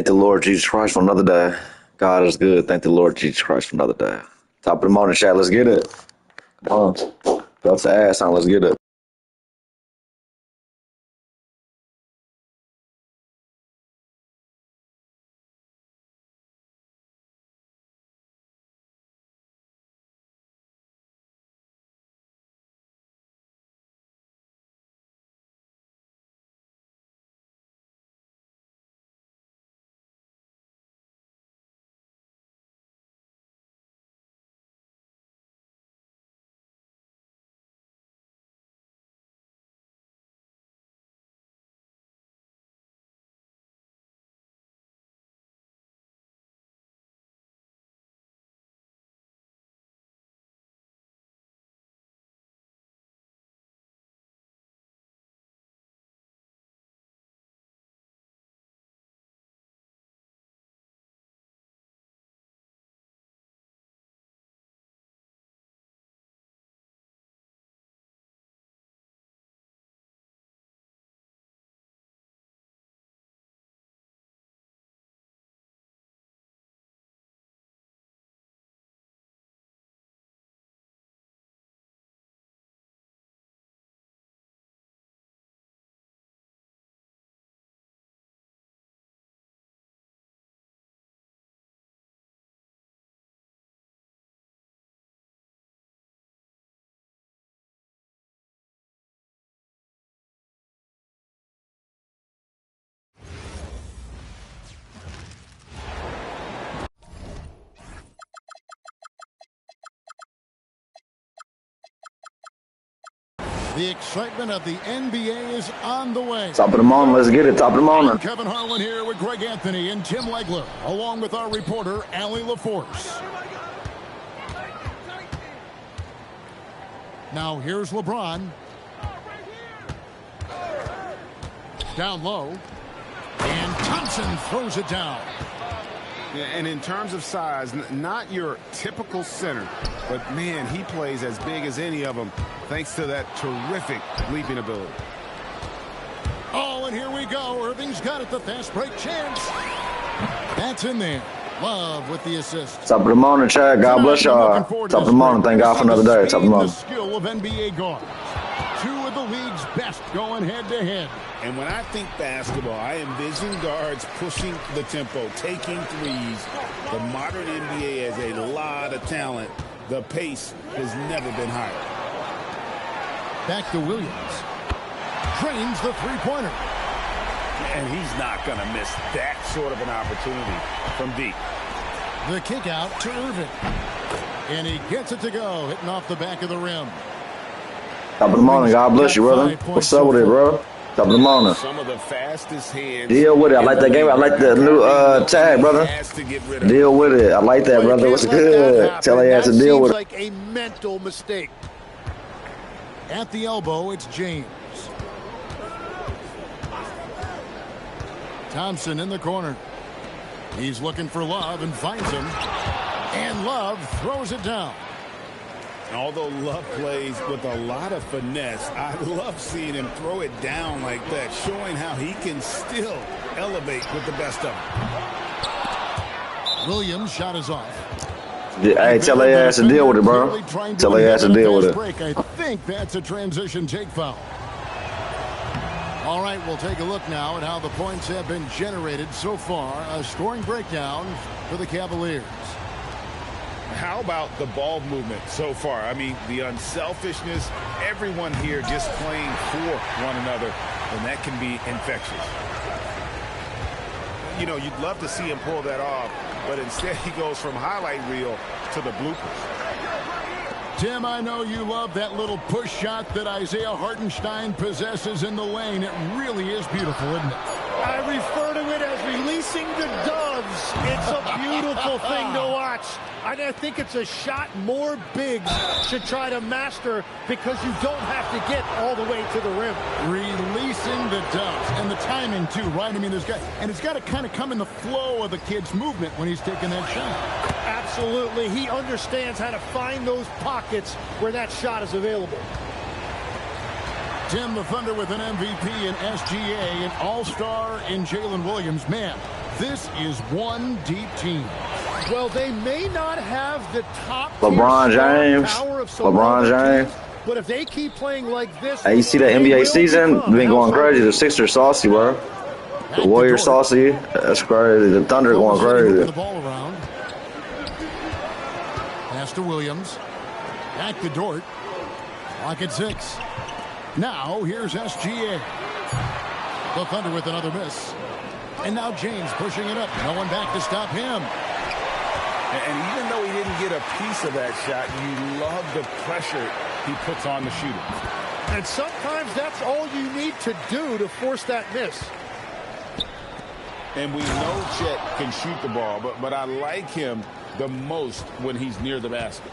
Thank the Lord Jesus Christ for another day. God is good. Thank the Lord Jesus Christ for another day. Top of the morning, chat. Let's get it. Come on. Belt the ass on. Let's get it. The excitement of the NBA is on the way. Top of the morning. Let's get it. Top of the morning. I'm Kevin Harlan here with Greg Anthony and Tim Legler, along with our reporter, Allie LaForce. Now here's LeBron. Down low. And Thompson throws it down. Yeah, and in terms of size, not your typical center, but man, he plays as big as any of them thanks to that terrific leaping ability. Oh, and here we go. Irving's got it. The fast break chance. That's in there. Love with the assist. Top of the morning, chat. God bless y'all. Top of the morning. Thank God for another day. Top of the morning. The skill of NBA guards. Two of the league's best going head-to-head. And when I think basketball, I envision guards pushing the tempo, taking threes. The modern NBA has a lot of talent. The pace has never been higher. Back to Williams. Drains the three-pointer. And he's not going to miss that sort of an opportunity from deep. The kick out to Irving. And he gets it to go, hitting off the back of the rim. Top of the morning. God bless you, brother. What's up with it, bro? Top of the morning. Some of the fastest hands. Deal with it. I like that game. I like the new tag, brother. Deal with it. I like that, brother. What's good? Tell her ass to deal with it. Like a mental mistake. At the elbow, it's James. Thompson in the corner. He's looking for Love and finds him. And Love throws it down. Although Love plays with a lot of finesse, I love seeing him throw it down like that, showing how he can still elevate with the best of them. Williams' shot is off. Hey, tell her ass to deal with it, bro. Tell her ass to deal with it. I think that's a transition take foul. All right, we'll take a look now at how the points have been generated so far. A scoring breakdown for the Cavaliers. How about the ball movement so far? I mean, the unselfishness, everyone here just playing for one another, and that can be infectious. You know, you'd love to see him pull that off, but instead he goes from highlight reel to the bloopers. Tim, I know you love that little push shot that Isaiah Hartenstein possesses in the lane. It really is beautiful, isn't it? I refer to it as releasing the doves. It's a beautiful thing to watch. And I think it's a shot more bigs should try to master because you don't have to get all the way to the rim. Releasing the doves. And the timing, too, right? I mean, it's got to kind of come in the flow of the kid's movement when he's taking that shot. Absolutely. He understands how to find those pockets where that shot is available. Tim, the Thunder with an MVP in SGA, an all-star in Jalen Williams. Man, This is one deep team. Well, they may not have the top LeBron James. LeBron James. But if they keep playing like this, hey, you see that NBA season? Been going crazy. The Sixers saucy, bro. The Warriors saucy. That's crazy. The Thunder going crazy. The ball around. Pass to Williams. Back to Dort. Clock at 6. Now here's SGA. The Thunder with another miss. And now James pushing it up. No one back to stop him. And even though he didn't get a piece of that shot, you love the pressure he puts on the shooter. And sometimes that's all you need to do to force that miss. And we know Chet can shoot the ball, but I like him the most when he's near the basket.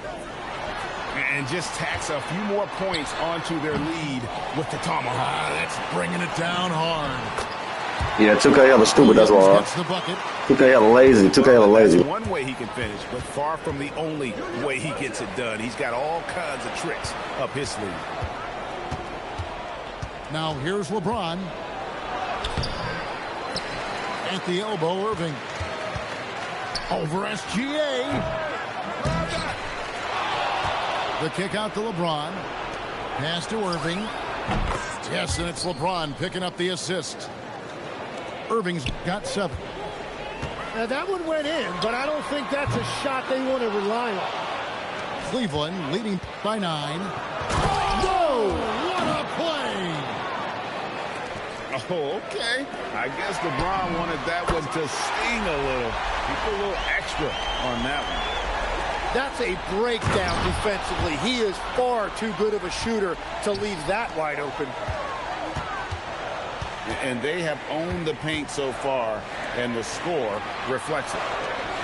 And just tacks a few more points onto their lead with the tomahawk. That's bringing it down hard. Yeah, 2K hella stupid, that's why. 2K hella lazy, 2K hella lazy. That's one way he can finish, but far from the only way he gets it done. He's got all kinds of tricks up his sleeve. Now here's LeBron. At the elbow, Irving. Over SGA. The kick out to LeBron. Pass to Irving. Yes, and it's LeBron picking up the assist. Irving's got 7. Now that one went in, but I don't think that's a shot they want to rely on. Cleveland leading by 9. Whoa! What a play! Oh, okay. I guess LeBron wanted that one to sting a little. He put a little extra on that one. That's a breakdown defensively. He is far too good of a shooter to leave that wide open. And they have owned the paint so far, and the score reflects it.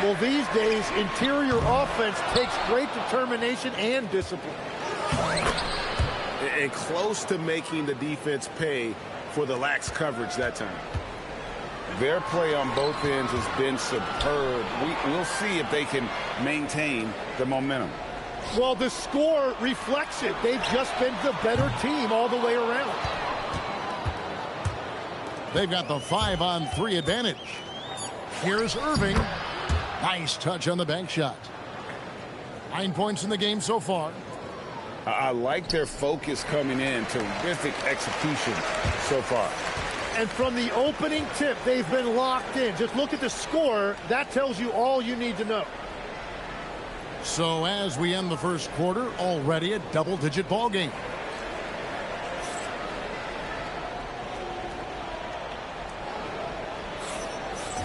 Well, these days, interior offense takes great determination and discipline. And close to making the defense pay for the lax coverage that time. Their play on both ends has been superb. We'll see if they can maintain the momentum. Well, the score reflects it. They've just been the better team all the way around. They've got the 5-on-3 advantage. Here's Irving. Nice touch on the bank shot. 9 points in the game so far. I like their focus coming in. Terrific execution so far. And from the opening tip, they've been locked in. Just look at the score. That tells you all you need to know. So as we end the first quarter, already a double-digit ball game.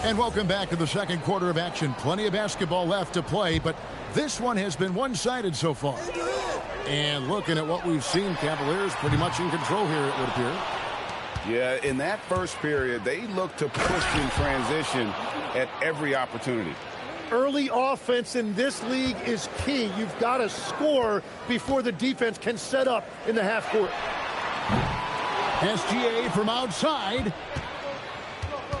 And welcome back to the second quarter of action. Plenty of basketball left to play, but this one has been one-sided so far. And looking at what we've seen, Cavaliers pretty much in control here, it would appear. Yeah, in that first period, they looked to push in transition at every opportunity. Early offense in this league is key. You've got to score before the defense can set up in the half court. SGA from outside.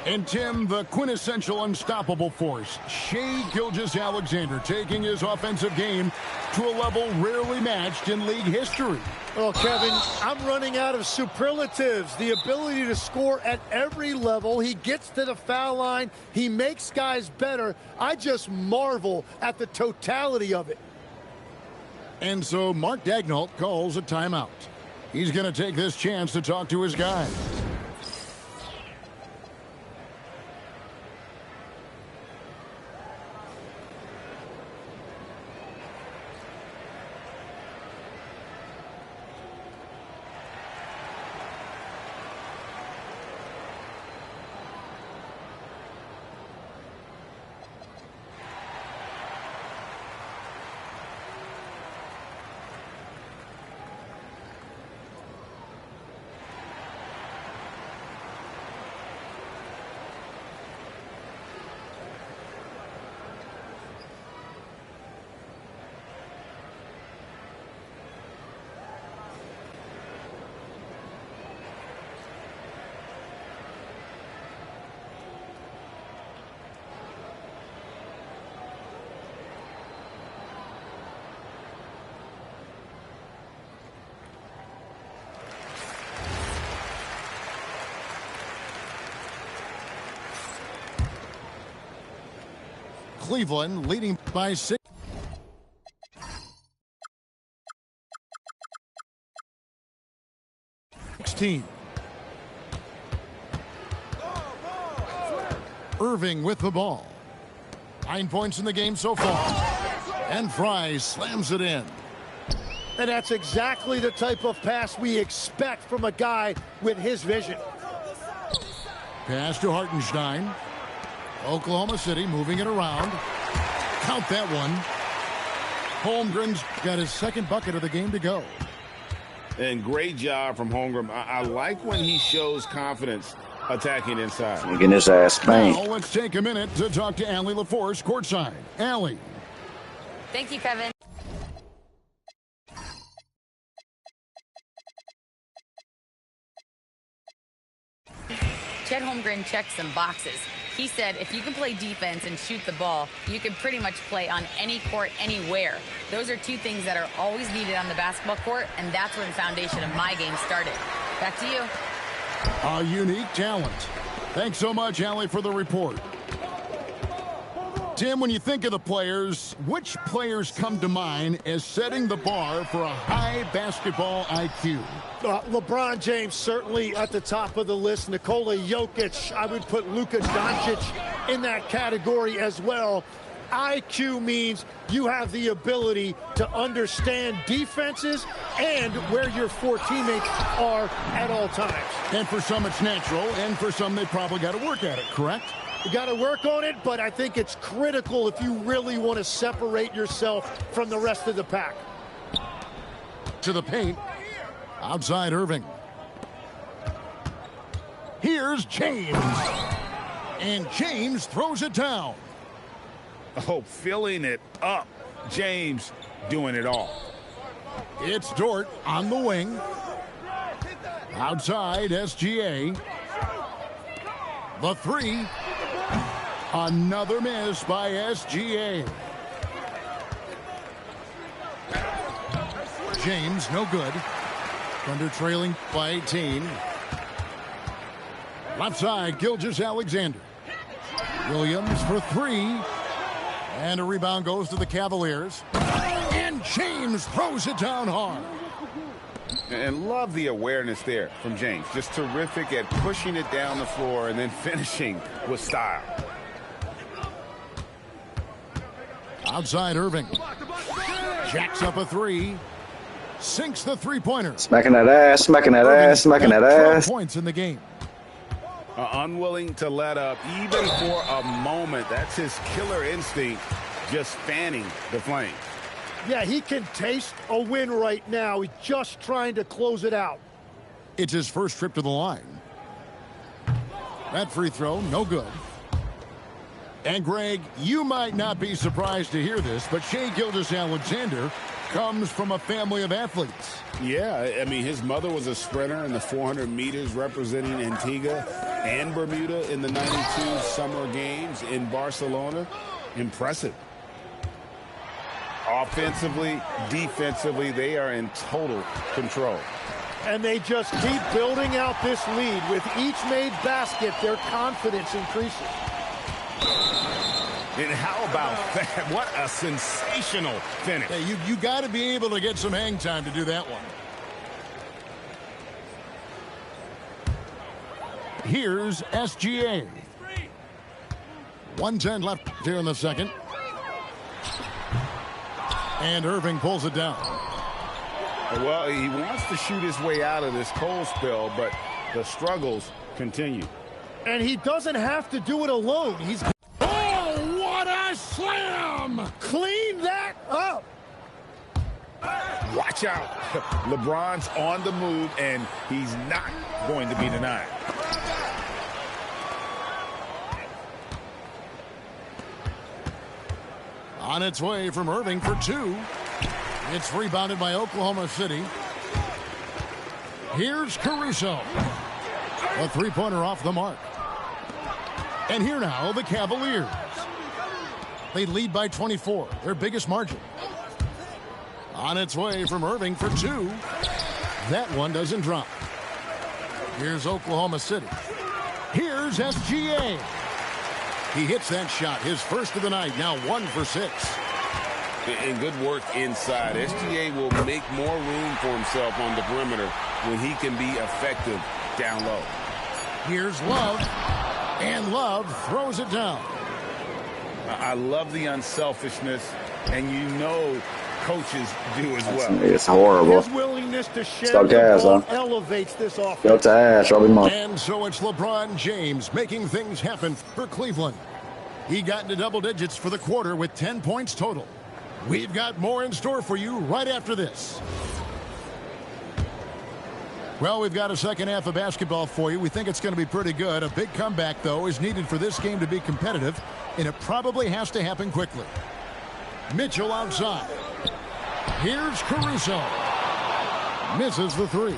And Tim, the quintessential unstoppable force, Shai Gilgeous-Alexander, taking his offensive game to a level rarely matched in league history. Well, Kevin, I'm running out of superlatives. The ability to score at every level. He gets to the foul line. He makes guys better. I just marvel at the totality of it. And so Mark Daigneault calls a timeout. He's going to take this chance to talk to his guys. Cleveland leading by 6. Irving with the ball. 9 points in the game so far. And Fry slams it in. And that's exactly the type of pass we expect from a guy with his vision. Pass to Hartenstein. Oklahoma City moving it around. Count that one. Holmgren's got his second bucket of the game to go. And great job from Holmgren. I like when he shows confidence attacking inside. Getting his ass spanked. Now let's take a minute to talk to Allie LaForce courtside. Allie. Thank you, Kevin. Chet Holmgren checked some boxes. He said if you can play defense and shoot the ball, you can pretty much play on any court, anywhere. Those are two things that are always needed on the basketball court, and that's where the foundation of my game started. Back to you. A unique talent. Thanks so much, Allie, for the report. Tim, when you think of the players, which players come to mind as setting the bar for a high basketball IQ? LeBron James certainly at the top of the list. Nikola Jokic, I would put Luka Doncic in that category as well. IQ means you have the ability to understand defenses and where your four teammates are at all times. And for some it's natural, and for some they probably got to work at it, correct? You got to work on it, but I think it's critical if you really want to separate yourself from the rest of the pack. To the paint. Outside Irving. Here's James. And James throws it down. Oh, filling it up. James doing it all. It's Dort on the wing. Outside SGA. The three. Another miss by SGA. James, no good. Thunder trailing by 18. Left side, Gilgeous-Alexander. Williams for three. And a rebound goes to the Cavaliers. And James throws it down hard. And love the awareness there from James. Just terrific at pushing it down the floor and then finishing with style. Outside Irving. Jacks up a three. Sinks the three-pointer. Smacking that ass, smacking that ass, smacking that 12 ass. points in the game. Unwilling to let up even for a moment. That's his killer instinct, just fanning the flame. Yeah, he can taste a win right now. He's just trying to close it out. It's his first trip to the line. That free throw, no good. And Greg, you might not be surprised to hear this, but Shai Gilgeous-Alexander comes from a family of athletes. Yeah, I mean, his mother was a sprinter in the 400 meters representing Antigua and Bermuda in the 92 Summer Games in Barcelona. Impressive. Offensively, defensively, they are in total control. And they just keep building out this lead. With each made basket, their confidence increases. And how about that? What a sensational finish. Hey, you got to be able to get some hang time to do that one. Here's SGA. 1:10 left here in the second. And Irving pulls it down. Well, he wants to shoot his way out of this cold spell, but the struggles continue. And he doesn't have to do it alone. He's... Oh, what a slam! Clean that up. Watch out. LeBron's on the move, and he's not going to be denied. On its way from Irving for two. It's rebounded by Oklahoma City. Here's Caruso. A three-pointer off the mark. And here now, the Cavaliers. They lead by 24, their biggest margin. On its way from Irving for two. That one doesn't drop. Here's Oklahoma City. Here's SGA. He hits that shot, his first of the night, now 1 for 6. And good work inside. SGA will make more room for himself on the perimeter when he can be effective down low. Here's Love, and Love throws it down. I love the unselfishness, and you know coaches do as well. It's horrible. His willingness to share Start the gas, ball huh? elevates this offense. Go to Ash, Robbie Monk. And so it's LeBron James making things happen for Cleveland. He got into double digits for the quarter with 10 points total. We've got more in store for you right after this. Well, we've got a second half of basketball for you. We think it's going to be pretty good. A big comeback, though, is needed for this game to be competitive, and it probably has to happen quickly. Mitchell outside. Here's Caruso. Misses the 3.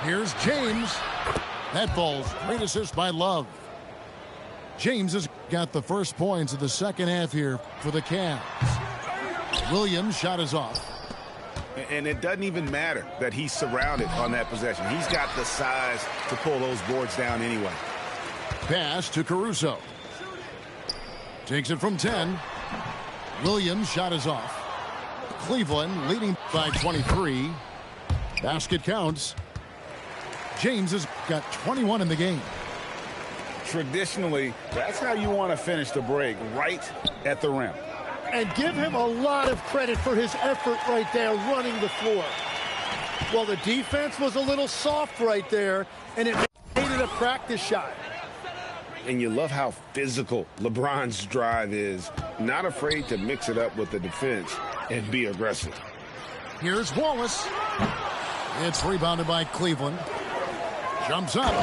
Here's James. That falls. Great assist by Love. James has got the first points of the second half here for the Cavs. Williams' shot is off. And it doesn't even matter that he's surrounded on that possession. He's got the size to pull those boards down anyway. Pass to Caruso. Takes it from 10. Williams' shot is off. Cleveland leading by 23. Basket counts. James has got 21 in the game. Traditionally, that's how you want to finish the break, right at the rim. And give him a lot of credit for his effort right there running the floor. Well, the defense was a little soft right there, and it made it a practice shot. And you love how physical LeBron's drive is. Not afraid to mix it up with the defense and be aggressive. Here's Wallace. It's rebounded by Cleveland. Jumps up.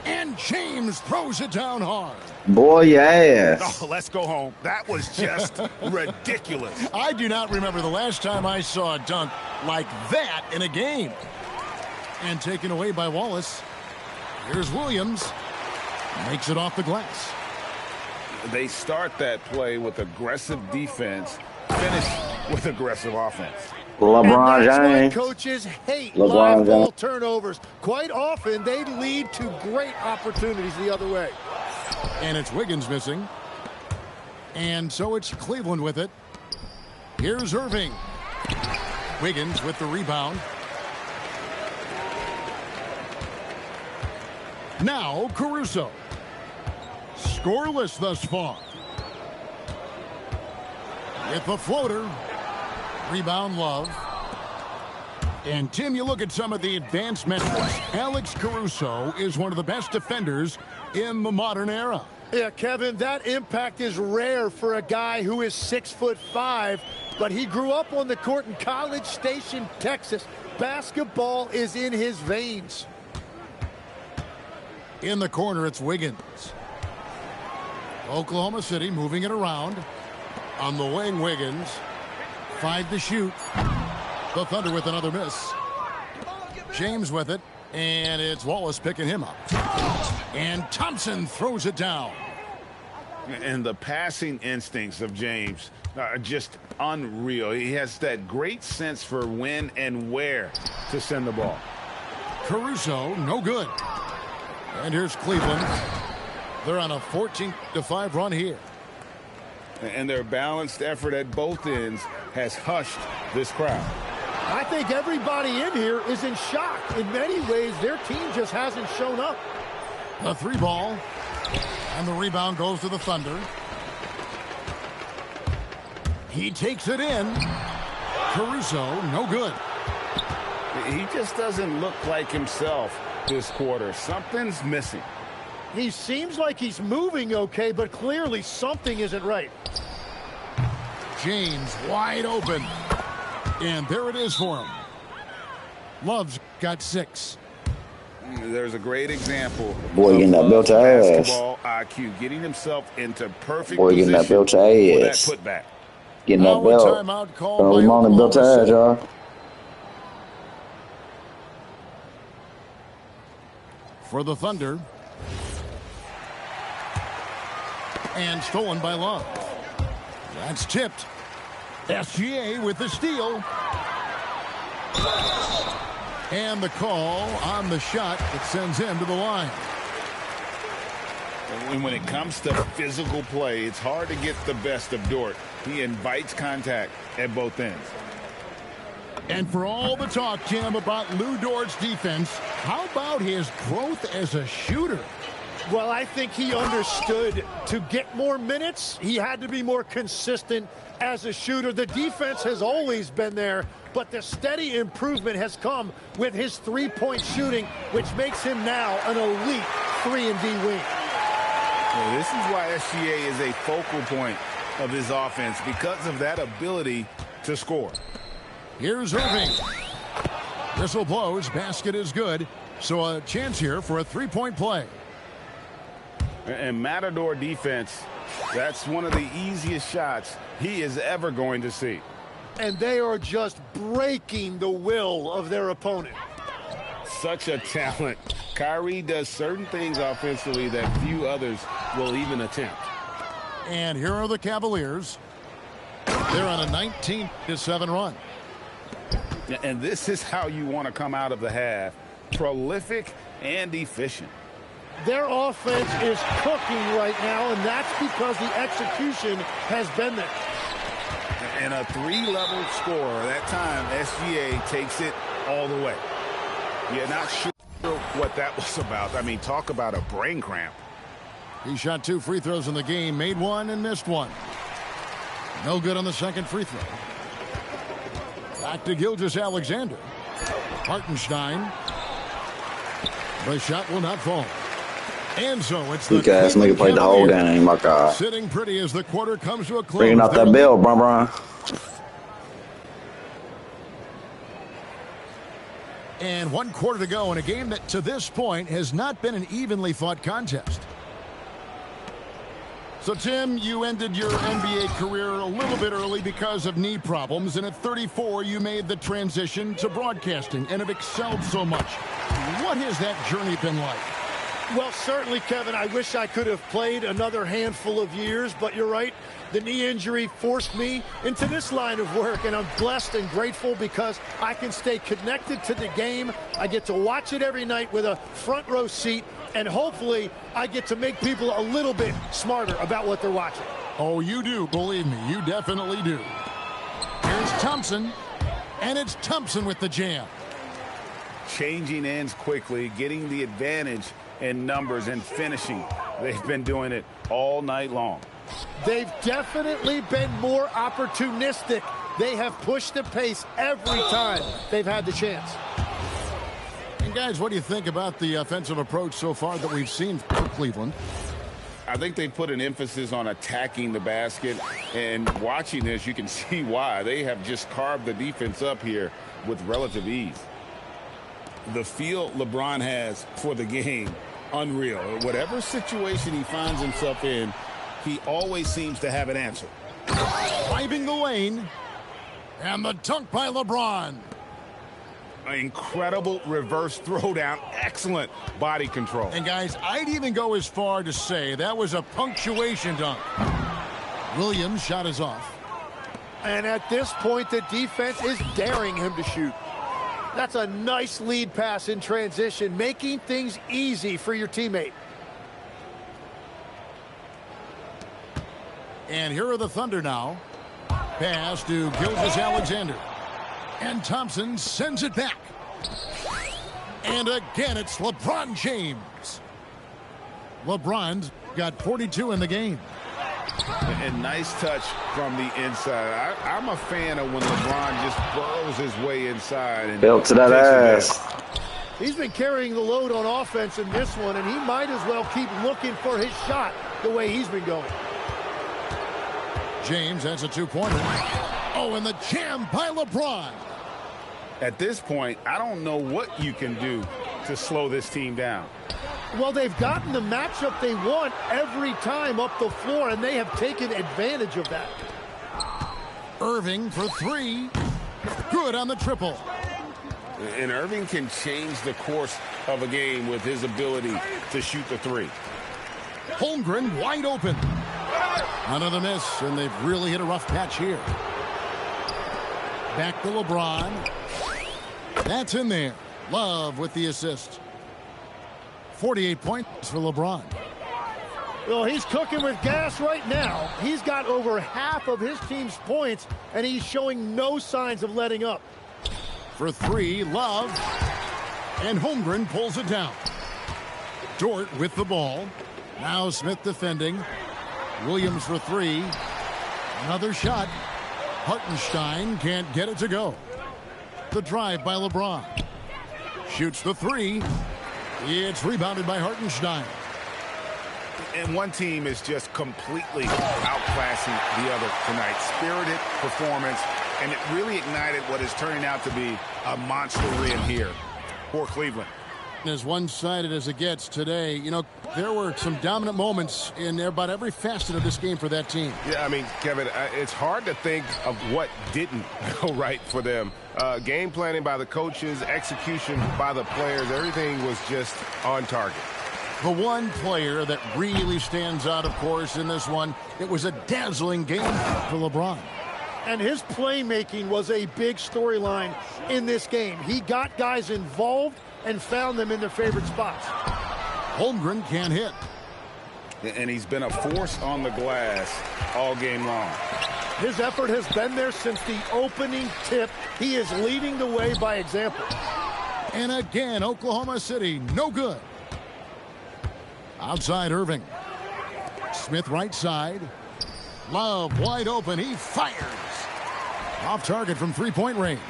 And James throws it down hard. Boy, yes. Oh, let's go home. That was just ridiculous. I do not remember the last time I saw a dunk like that in a game. And taken away by Wallace. Here's Williams. Makes it off the glass. They start that play with aggressive defense, finish with aggressive offense. LeBron And that's why James. coaches hate LeBron live ball James. turnovers. Quite often, they lead to great opportunities the other way. And it's Wiggins missing. And so it's Cleveland with it. Here's Irving. Wiggins with the rebound. Now Caruso. Scoreless thus far. With the floater. Rebound Love. And Tim, you look at some of the advanced metrics. Alex Caruso is one of the best defenders in the modern era. Yeah, Kevin, that impact is rare for a guy who is 6'5", but he grew up on the court in College Station, Texas. Basketball is in his veins. In the corner, it's Wiggins. Oklahoma City moving it around. On the wing, Wiggins. 5 to shoot. The Thunder with another miss. James with it. And it's Wallace picking him up. And Thompson throws it down. And the passing instincts of James are just unreal. He has that great sense for when and where to send the ball. Caruso, no good. And here's Cleveland. They're on a 14-5 run here. And their balanced effort at both ends has hushed this crowd. I think everybody in here is in shock. In many ways, their team just hasn't shown up. The 3 ball. And the rebound goes to the Thunder. He takes it in. Caruso, no good. He just doesn't look like himself this quarter. Something's missing. He seems like he's moving okay, but clearly something isn't right. James wide open. And there it is for him. Love's got 6. There's a great example. Boy, getting that belt to ass. Basketball IQ, getting himself into perfect Boy, getting that belt to position ass. for that putback. Getting that Now a belt. timeout called Early by morning belt to Oklahoma ass, City. y'all. For the Thunder. And stolen by Love. That's tipped. SGA with the steal. And the call on the shot that sends him to the line. And when it comes to physical play, it's hard to get the best of Dort. He invites contact at both ends. And for all the talk, Jim, about Lou Dort's defense, how about his growth as a shooter? Well, I think he understood to get more minutes, he had to be more consistent as a shooter. The defense has always been there, but the steady improvement has come with his three-point shooting, which makes him now an elite 3-and-D wing. Well, this is why SGA is a focal point of his offense, because of that ability to score. Here's Irving. Whistle blows, basket is good, so a chance here for a three-point play. And Matador defense, that's one of the easiest shots he is ever going to see. And they are just breaking the will of their opponent. Such a talent. Kyrie does certain things offensively that few others will even attempt. And here are the Cavaliers. They're on a 19-7 run. And this is how you want to come out of the half. Prolific and efficient. Their offense is cooking right now, and that's because the execution has been there. And a three-level scorer. That time, SGA takes it all the way. Yeah, not sure what that was about. I mean, talk about a brain cramp. He shot 2 free throws in the game, made 1 and missed 1. No good on the second free throw. Back to Gilgeous-Alexander. Hartenstein. The shot will not fall. And so it's the Weak-ass nigga played the whole game, my God. Sitting pretty as the quarter comes to a close. Bringing out that bell, brum. And 1 quarter to go in a game that to this point has not been an evenly fought contest. So, Tim, you ended your NBA career a little bit early because of knee problems, and at 34, you made the transition to broadcasting and have excelled so much. What has that journey been like? Well, certainly, Kevin, I wish I could have played another handful of years, but you're right. The knee injury forced me into this line of work, and I'm blessed and grateful because I can stay connected to the game. I get to watch it every night with a front row seat, and hopefully I get to make people a little bit smarter about what they're watching. Oh, you do, believe me, you definitely do. Here's Thompson, and it's Thompson with the jam. Changing ends quickly, getting the advantage in numbers and finishing. They've been doing it all night long. They've definitely been more opportunistic. They have pushed the pace every time they've had the chance. And guys, what do you think about the offensive approach so far that we've seen for Cleveland? I think they put an emphasis on attacking the basket, and watching this, you can see why. They have just carved the defense up here with relative ease. The feel LeBron has for the game, unreal. Whatever situation he finds himself in, he always seems to have an answer. Driving the lane, and the dunk by LeBron. An incredible reverse throwdown, excellent body control. And guys, I'd even go as far to say that was a punctuation dunk. Williams' shot is off. And at this point, the defense is daring him to shoot. That's a nice lead pass in transition, making things easy for your teammate. And here are the Thunder now. Pass to Gilgeous-Alexander. And Thompson sends it back. And again, it's LeBron James. LeBron's got 42 in the game. And nice touch from the inside. I'm a fan of when LeBron just burrows his way inside. And Built to that ass. He's been carrying the load on offense in this one, and he might as well keep looking for his shot the way he's been going. James has a two-pointer. Oh, and the jam by LeBron. At this point, I don't know what you can do to slow this team down. Well, they've gotten the matchup they want every time up the floor, and they have taken advantage of that. Irving for three. Good on the triple. And Irving can change the course of a game with his ability to shoot the three. Holmgren wide open. Another miss, and they've really hit a rough patch here. Back to LeBron. That's in there. Love with the assist. 48 points for LeBron. Well, he's cooking with gas right now. He's got over half of his team's points, and he's showing no signs of letting up. For three, Love. And Holmgren pulls it down. Dort with the ball. Now Smith defending. Williams for three. Another shot. Hartenstein can't get it to go. The drive by LeBron. Shoots the three. It's rebounded by Hartenstein. And one team is just completely outclassing the other tonight. Spirited performance, and it really ignited what is turning out to be a monster win here for Cleveland. As one-sided as it gets today, you know, there were some dominant moments in about every facet of this game for that team. Yeah, I mean, Kevin, it's hard to think of what didn't go right for them. Game planning by the coaches, execution by the players, everything was just on target. The one player that really stands out, of course, in this one, it was a dazzling game for LeBron. And his playmaking was a big storyline in this game. He got guys involved and found them in their favorite spots. Holmgren can't hit. And he's been a force on the glass all game long. His effort has been there since the opening tip. He is leading the way by example. And again, Oklahoma City, no good. Outside Irving. Smith right side. Love wide open. He fires. Off target from three-point range.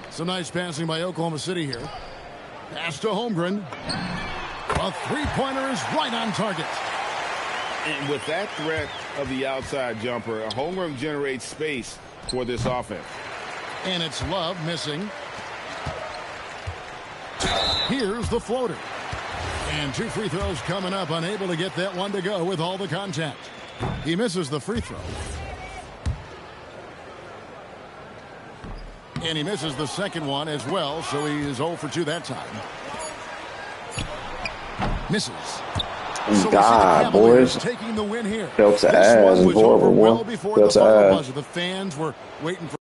Some nice passing by Oklahoma City here. Pass to Holmgren. A three-pointer is right on target. And with that threat of the outside jumper, Holmgren generates space for this offense. And it's Love missing. Here's the floater. And two free throws coming up, unable to get that one to go with all the contact. He misses the free throw. And he misses the second one as well, so he is 0 for 2 that time. Misses. So God, boys. Taking the win here. Phelps' This ass one is was over horrible, well boy. before Phelps' the buzzer ass. buzzer. The fans were waiting for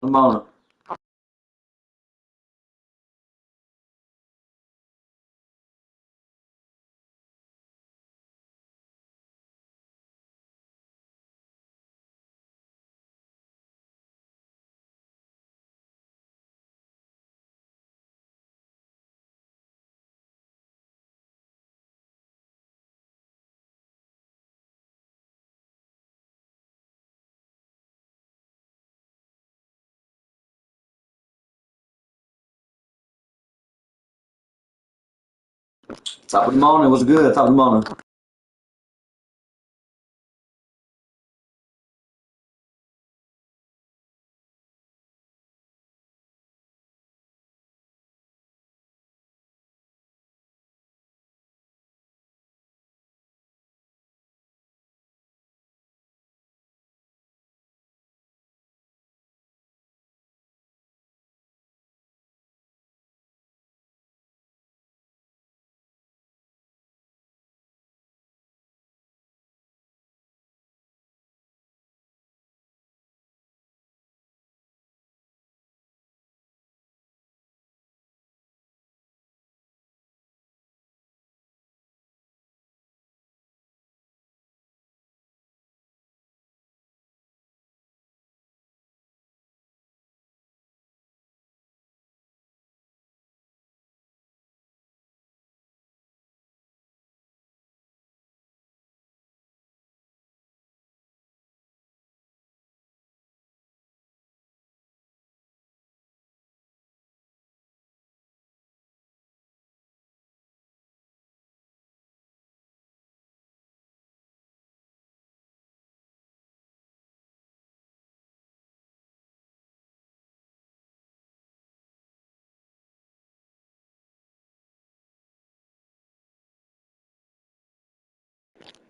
Come on. Top of the morning. What's good? Top of the morning.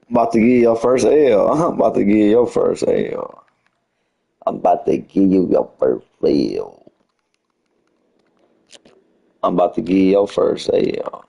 About to give you your first L. I'm about to give you your first L. I'm about to give you your first L. I'm about to give you your first L.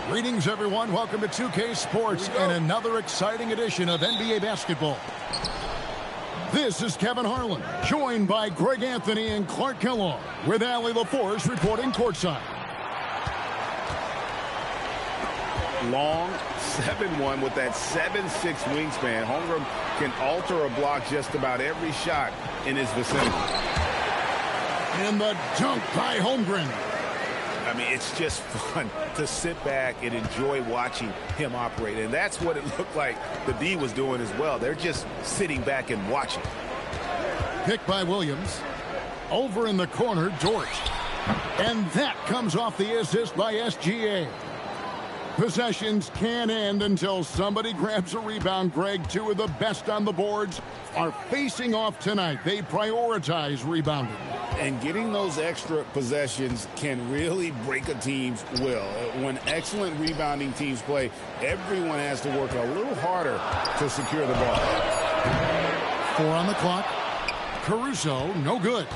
Greetings, everyone. Welcome to 2K Sports and another exciting edition of NBA basketball. This is Kevin Harlan, joined by Greg Anthony and Clark Kellogg, with Allie LaForce reporting courtside. Long 7-1 with that 7'6" wingspan. Holmgren can alter a block just about every shot in his vicinity. And the dunk by Holmgren. I mean, it's just fun to sit back and enjoy watching him operate. And that's what it looked like the D was doing as well. They're just sitting back and watching. Pick by Williams. Over in the corner, Dort. And that comes off the assist by SGA. Possessions can't end until somebody grabs a rebound. Greg, two of the best on the boards are facing off tonight. They prioritize rebounding. And getting those extra possessions can really break a team's will. When excellent rebounding teams play, everyone has to work a little harder to secure the ball. 4 on the clock. Caruso, no good.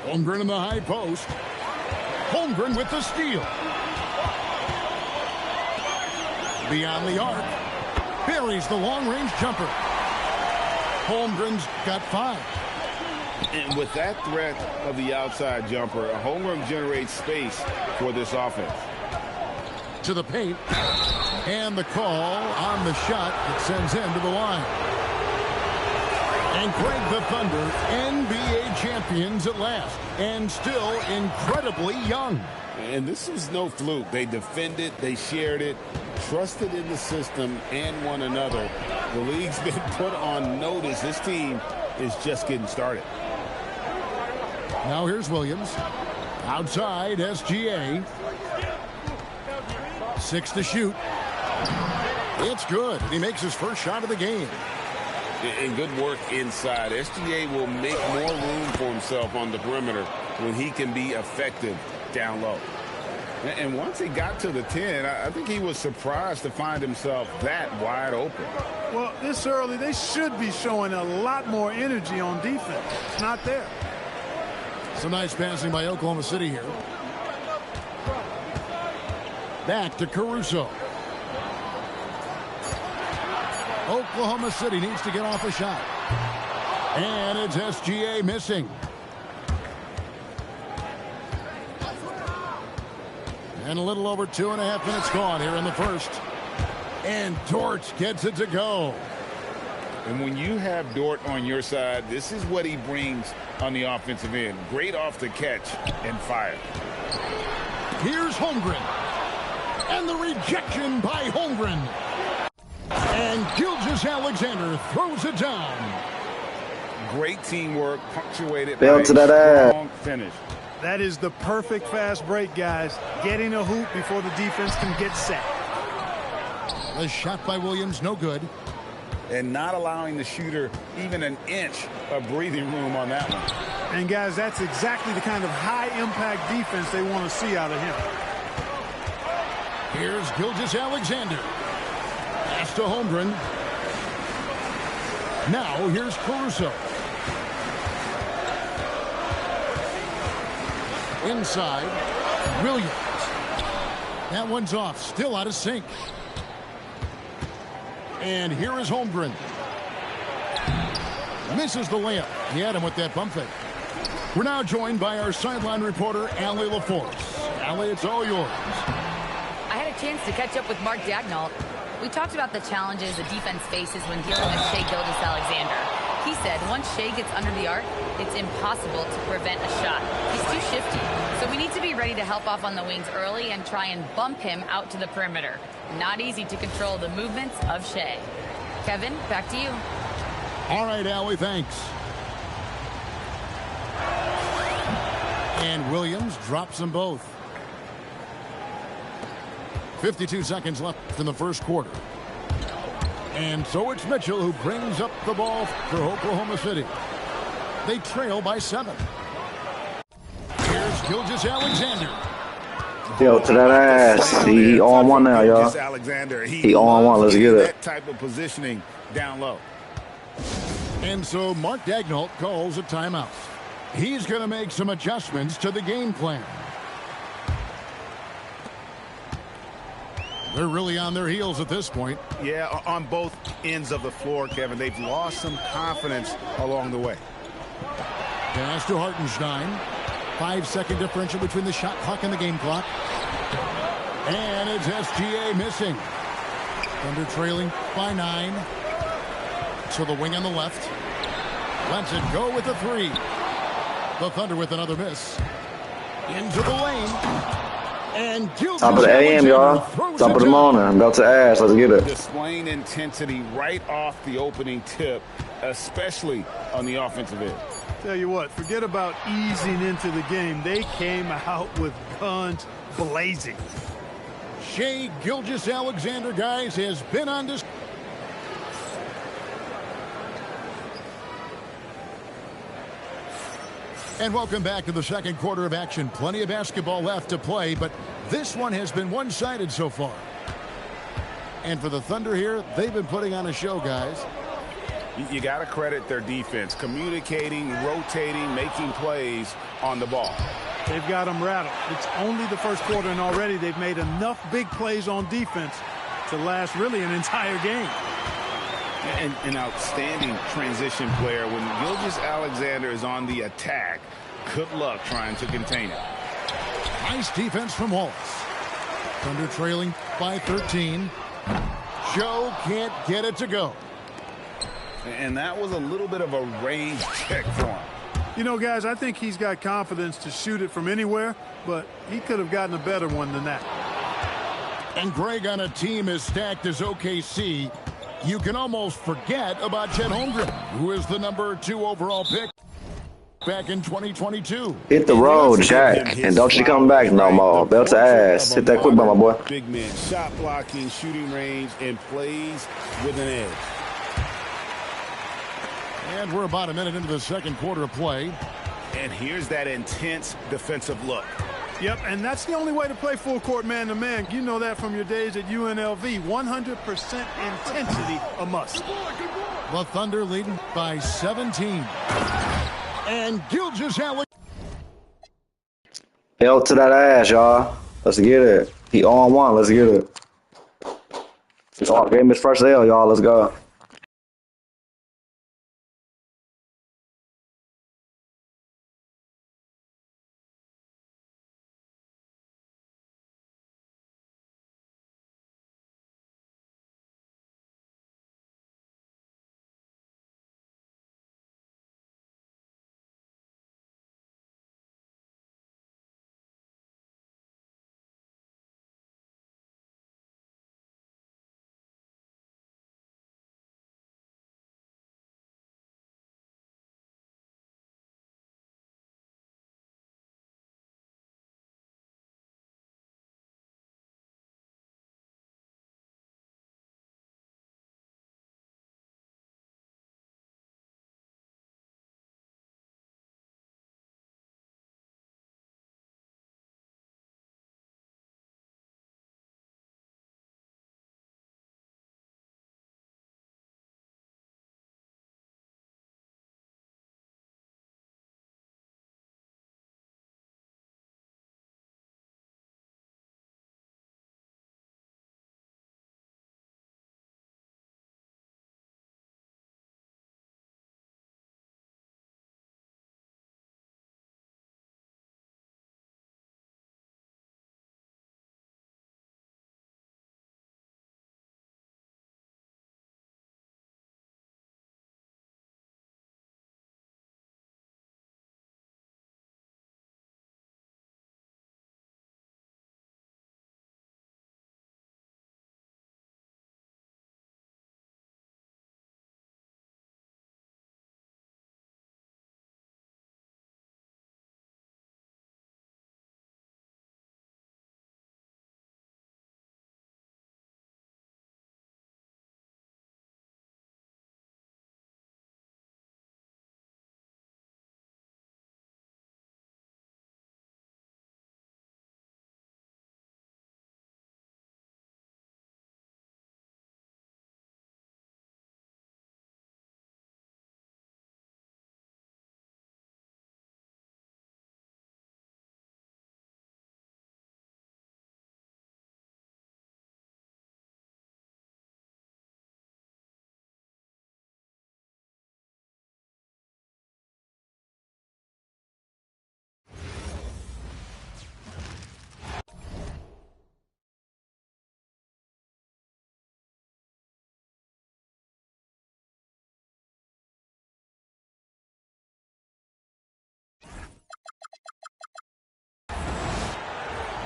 Holmgren in the high post. Holmgren with the steal. Beyond the arc. Buries the long-range jumper. Holmgren's got 5. And with that threat of the outside jumper, Holmgren generates space for this offense. To the paint. And the call on the shot that sends him to the line. And Greg, the Thunder, NBA champions at last, and still incredibly young. And this was no fluke. They defended, they shared it, trusted in the system and one another. The league's been put on notice. This team is just getting started. Now here's Williams. Outside, SGA. 6 to shoot. It's good. He makes his first shot of the game. And good work inside. SGA will make more room for himself on the perimeter when he can be effective down low. And once he got to the 10, I think he was surprised to find himself that wide open. Well, this early, they should be showing a lot more energy on defense. It's not there. Some nice passing by Oklahoma City here. Back to Caruso. Oklahoma City needs to get off a shot. And it's SGA missing. And a little over 2.5 minutes gone here in the first. And Dort gets it to go. And when you have Dort on your side, this is what he brings on the offensive end. Great off the catch and fire. Here's Holmgren. And the rejection by Holmgren. And Gilgeous-Alexander throws it down. Great teamwork, punctuated Bell by to that a strong finish. That is the perfect fast break, guys. Getting a hoop before the defense can get set. The shot by Williams, no good. And not allowing the shooter even an inch of breathing room on that one. And, guys, that's exactly the kind of high-impact defense they want to see out of him. Here's Gilgeous-Alexander. Pass to Holmgren. Now here's Caruso. Inside, Williams. That one's off, still out of sync. And here is Holmgren. Misses the layup. He had him with that bump fake. We're now joined by our sideline reporter, Allie LaForce. Allie, it's all yours. I had a chance to catch up with Mark Daigneault. We talked about the challenges the defense faces when dealing with Shai Gilgeous-Alexander. He said once Shai gets under the arc, it's impossible to prevent a shot. He's too shifty. So we need to be ready to help off on the wings early and try and bump him out to the perimeter. Not easy to control the movements of Shai. Kevin, back to you. All right, Allie, thanks. And Williams drops them both. 52 seconds left in the first quarter. And so it's Mitchell who brings up the ball for Oklahoma City. They trail by 7. Here's Gilgeous-Alexander. Yo, to that ass. He on one now, y'all. He on one. Let's get it. That type of positioning down low. And so Mark Daigneault calls a timeout. He's going to make some adjustments to the game plan. They're really on their heels at this point. Yeah, on both ends of the floor, Kevin. They've lost some confidence along the way. Pass to Hartenstein. 5-second differential between the shot clock and the game clock. And it's SGA missing. Thunder trailing by 9. To the wing on the left. Lets it go with the 3. The Thunder with another miss. Into the lane. And Top of the AM, y'all. Top of the morning. I'm about to ask. Let's get it. Displaying intensity right off the opening tip, especially on the offensive end. Tell you what, forget about easing into the game. They came out with guns blazing. Shai Gilgeous-Alexander, guys, has been on this. And welcome back to the second quarter of action. Plenty of basketball left to play, but this one has been one-sided so far. And for the Thunder here, they've been putting on a show, guys. You got to credit their defense, communicating, rotating, making plays on the ball. They've got them rattled. It's only the first quarter, and already they've made enough big plays on defense to last really an entire game. And an outstanding transition player. When Gilgeous-Alexander is on the attack, good luck trying to contain it. Nice defense from Wallace. Thunder trailing by 13. Joe can't get it to go. And that was a little bit of a range check for him. You know, guys, I think he's got confidence to shoot it from anywhere, but he could have gotten a better one than that. And Greg, on a team as stacked as OKC, you can almost forget about Chet Holmgren, who is the #2 overall pick back in 2022. Hit the road, Jack, and don't you come back no more. Belt to ass. Hit that quick by my boy. Big man, shot blocking, shooting range, and plays with an edge. And we're about a minute into the second quarter of play. And here's that intense defensive look. Yep, and that's the only way to play full court man-to-man. You know that from your days at UNLV. 100% intensity a must. The Thunder leading by 17. And Gilgeous-Alexander. Belt to that ass, y'all. Let's get it. He on one. Let's get it. Oh, game his first L, y'all. Let's go.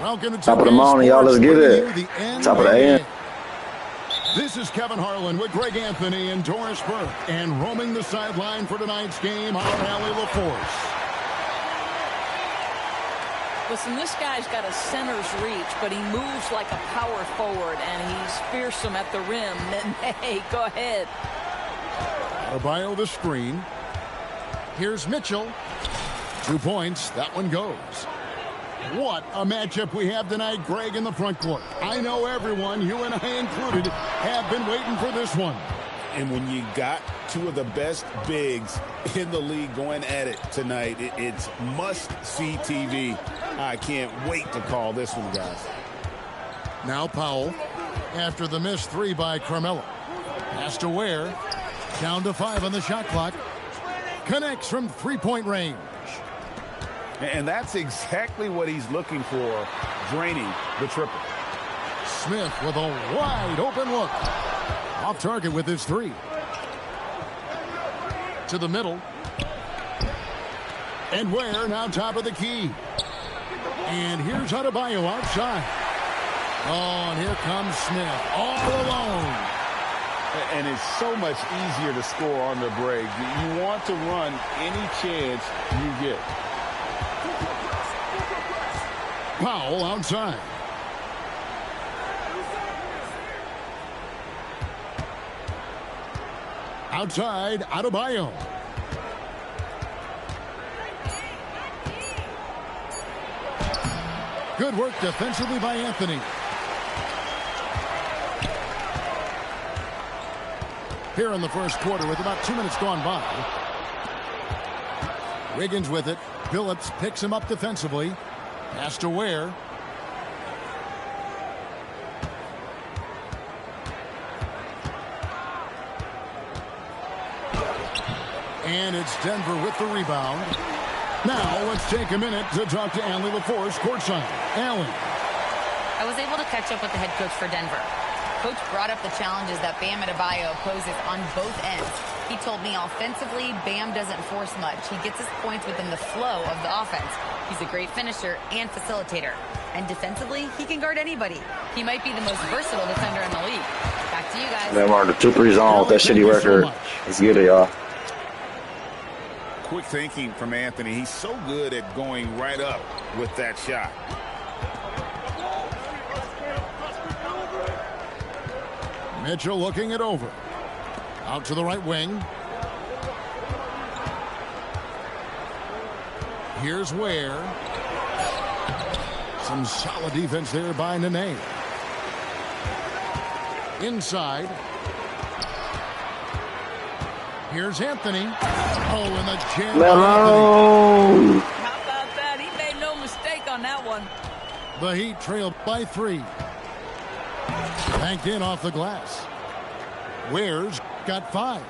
Welcome to Top of the morning, y'all. Let's get it. Top of the AM. This is Kevin Harlan with Greg Anthony and Doris Burke. And roaming the sideline for tonight's game, our Allie LaForce. Listen, this guy's got a center's reach, but he moves like a power forward, and he's fearsome at the rim. And, hey, go ahead. Adebayo the screen. Here's Mitchell. 2 points. That one goes. What a matchup we have tonight, Greg, in the front court. I know everyone, you and I included, have been waiting for this one. And when you got two of the best bigs in the league going at it tonight, it's must-see TV. I can't wait to call this one, guys. Now Powell, after the missed 3 by Carmelo. Pass to Ware. Down to 5 on the shot clock. Connects from three-point range. And that's exactly what he's looking for, draining the triple. Smith with a wide open look. Off target with his 3. To the middle. And Ware now top of the key. And here's Adebayo outside. Oh, and here comes Smith all alone. And it's so much easier to score on the break. You want to run any chance you get. Powell outside. Outside, Adebayo. Good work defensively by Anthony. Here in the first quarter with about 2 minutes gone by. Wiggins with it. Billups picks him up defensively. Pass to Ware. And it's Denver with the rebound. Now let's take a minute to talk to Allie LaForce courtside. Allie. I was able to catch up with the head coach for Denver. Coach brought up the challenges that Bam Adebayo poses on both ends. He told me offensively, Bam doesn't force much. He gets his points within the flow of the offense. He's a great finisher and facilitator. And defensively, he can guard anybody. He might be the most versatile defender in the league. Back to you guys. Them are the 2-3 zone with that shitty record. Let's get it, y'all. Quick thinking from Anthony. He's so good at going right up with that shot. Mitchell looking it over. Out to the right wing. Here's Ware. Some solid defense there by Nene. Inside. Here's Anthony. Oh, and the jam. Hello. How about that? He made no mistake on that one. The Heat trailed by 3. Banked in off the glass. Ware's got 5.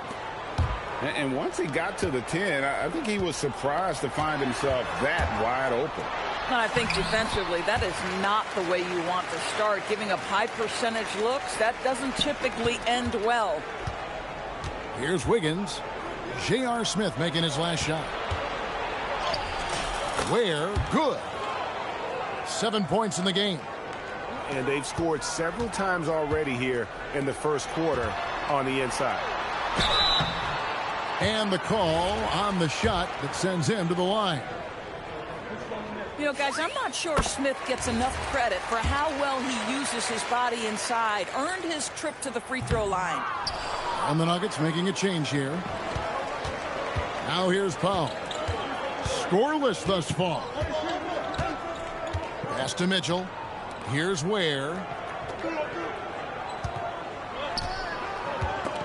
And once he got to the 10, I think he was surprised to find himself that wide open. And I think defensively, that is not the way you want to start. Giving up high percentage looks, that doesn't typically end well. Here's Wiggins. J.R. Smith making his last shot. Ware, good. 7 points in the game. And they've scored several times already here in the first quarter on the inside. And the call on the shot that sends him to the line. You know, guys, I'm not sure Smith gets enough credit for how well he uses his body inside. Earned his trip to the free throw line. And the Nuggets making a change here. Now here's Powell. Scoreless thus far. Pass to Mitchell. Here's Ware.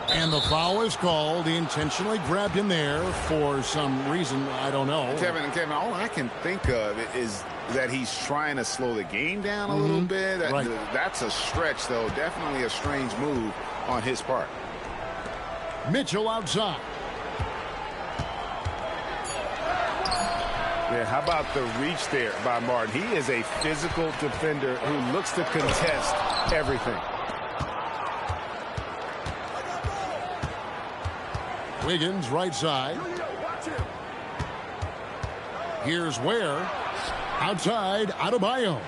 And the foul is called. He intentionally grabbed him there for some reason. I don't know. Kevin, all I can think of is that he's trying to slow the game down a little bit. Right. That's a stretch, though. Definitely a strange move on his part. Mitchell outside. Yeah, how about the reach there by Martin? He is a physical defender who looks to contest everything. Wiggins right side. Here's Ware. Outside, Adebayo.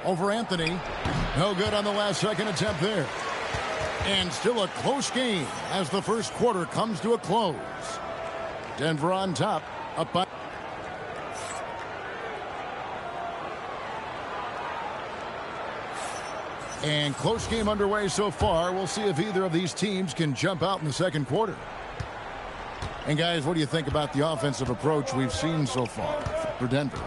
Over Anthony. No good on the last second attempt there. And still a close game as the first quarter comes to a close. Denver on top, up by. And close game underway so far. We'll see if either of these teams can jump out in the second quarter. And guys, what do you think about the offensive approach we've seen so far for Denver?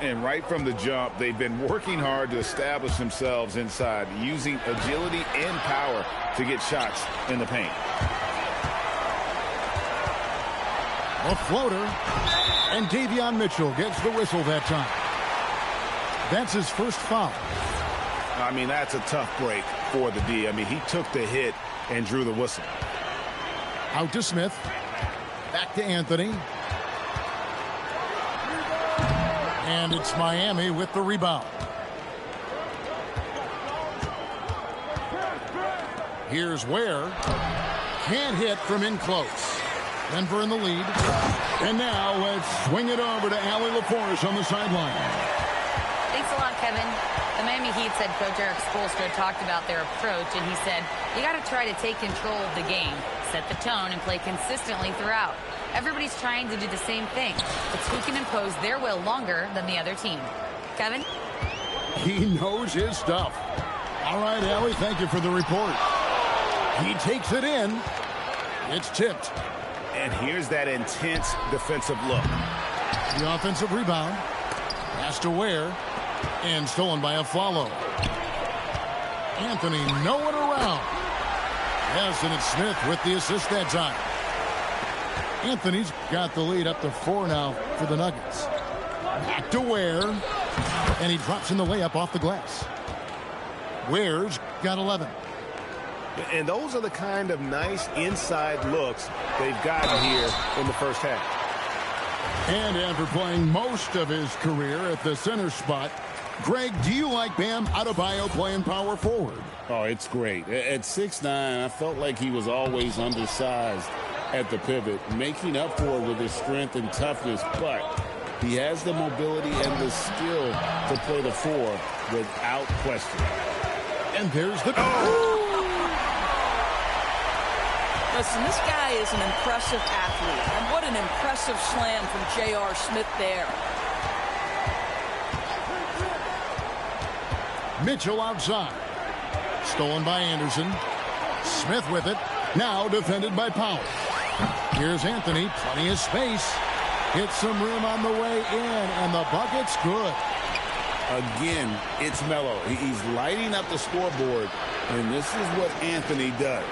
And right from the jump, they've been working hard to establish themselves inside, using agility and power to get shots in the paint. A floater, and Davion Mitchell gets the whistle that time. That's his first foul. I mean, that's a tough break for the D. I mean, he took the hit and drew the whistle. Out to Smith. Back to Anthony. And it's Miami with the rebound. Here's Ware. Can't hit from in close. Denver in the lead. And now let's swing it over to Allie LaForce on the sideline. Thanks a lot, Kevin. The Miami Heat's head coach Eric Spoelstra talked about their approach, and he said, you got to try to take control of the game, set the tone, and play consistently throughout. Everybody's trying to do the same thing. It's who can impose their will longer than the other team. Kevin? He knows his stuff. All right, Allie, thank you for the report. He takes it in. It's tipped. And here's that intense defensive look. The offensive rebound. Pass to Ware. And stolen by a follow. Anthony nowhere around. Yes, and it's Smith with the assist that time. Anthony's got the lead up to 4 now for the Nuggets. Back to Ware. And he drops in the layup off the glass. Ware's got 11. And those are the kind of nice inside looks they've gotten here in the first half. And after playing most of his career at the center spot, Greg, do you like Bam Adebayo playing power forward? Oh, it's great. At 6'9", I felt like he was always undersized at the pivot, making up for it with his strength and toughness, but he has the mobility and the skill to play the 4 without question. And there's the... Listen, this guy is an impressive athlete, and what an impressive slam from J.R. Smith there. Mitchell outside. Stolen by Anderson. Smith with it. Now defended by Powell. Here's Anthony. Plenty of space. Hits some rim on the way in, and the bucket's good. Again, it's Melo. He's lighting up the scoreboard, and this is what Anthony does.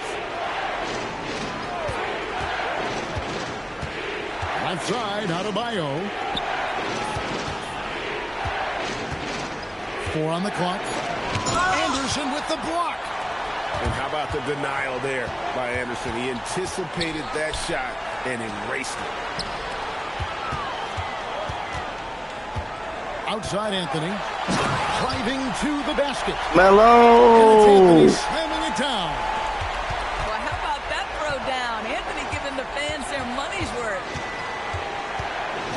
Left side, Adebayo. 4 on the clock. Anderson with the block. And how about the denial there by Anderson? He anticipated that shot and erased it. Outside Anthony. Driving to the basket. Melo! And it's Anthony slamming it down. Well, how about that throw down? Anthony giving the fans their money's worth.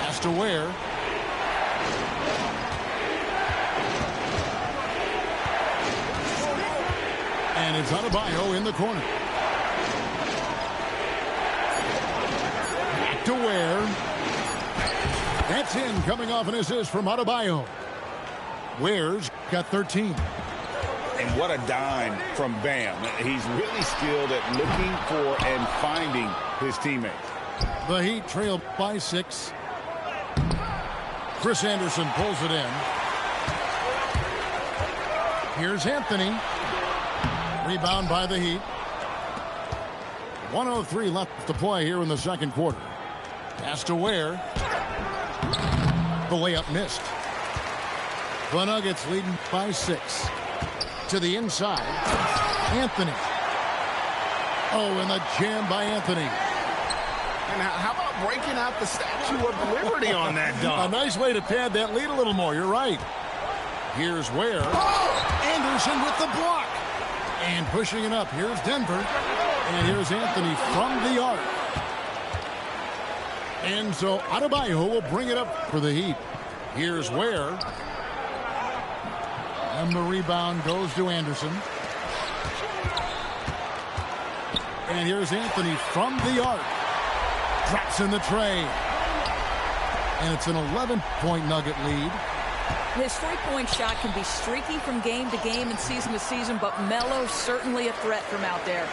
Pass to Ware. And it's Adebayo in the corner. Back to Ware. That's in, coming off an assist from Adebayo. Ware's got 13. And what a dime from Bam. He's really skilled at looking for and finding his teammates. The Heat trail by 6. Chris Anderson pulls it in. Here's Anthony. Rebound by the Heat. 1:03 left to play here in the second quarter. Pass to Ware. The layup missed. The Nuggets leading by 6. To the inside. Anthony. Oh, and the jam by Anthony. And how about breaking out the Statue of Liberty on that dunk? A nice way to pad that lead a little more. You're right. Here's Ware. Anderson with the block. And pushing it up. Here's Denver. And here's Anthony from the arc. And so Adebayo will bring it up for the Heat. Here's Ware. And the rebound goes to Anderson. And here's Anthony from the arc. Drops in the tray. And it's an 11-point Nugget lead. His three-point shot can be streaky from game to game and season to season, but Melo's certainly a threat from out there.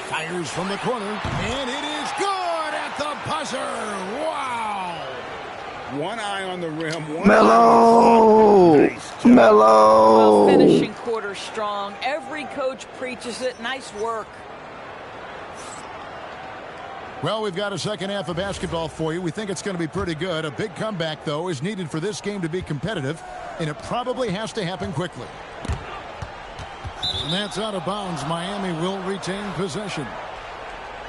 Fires from the corner, and it is good at the buzzer. Wow! One eye on the rim. Melo! Nice job. Melo! Well, finishing quarter strong. Every coach preaches it. Nice work. Well, we've got a second half of basketball for you. We think it's going to be pretty good. A big comeback, though, is needed for this game to be competitive, and it probably has to happen quickly. And that's out of bounds. Miami will retain possession.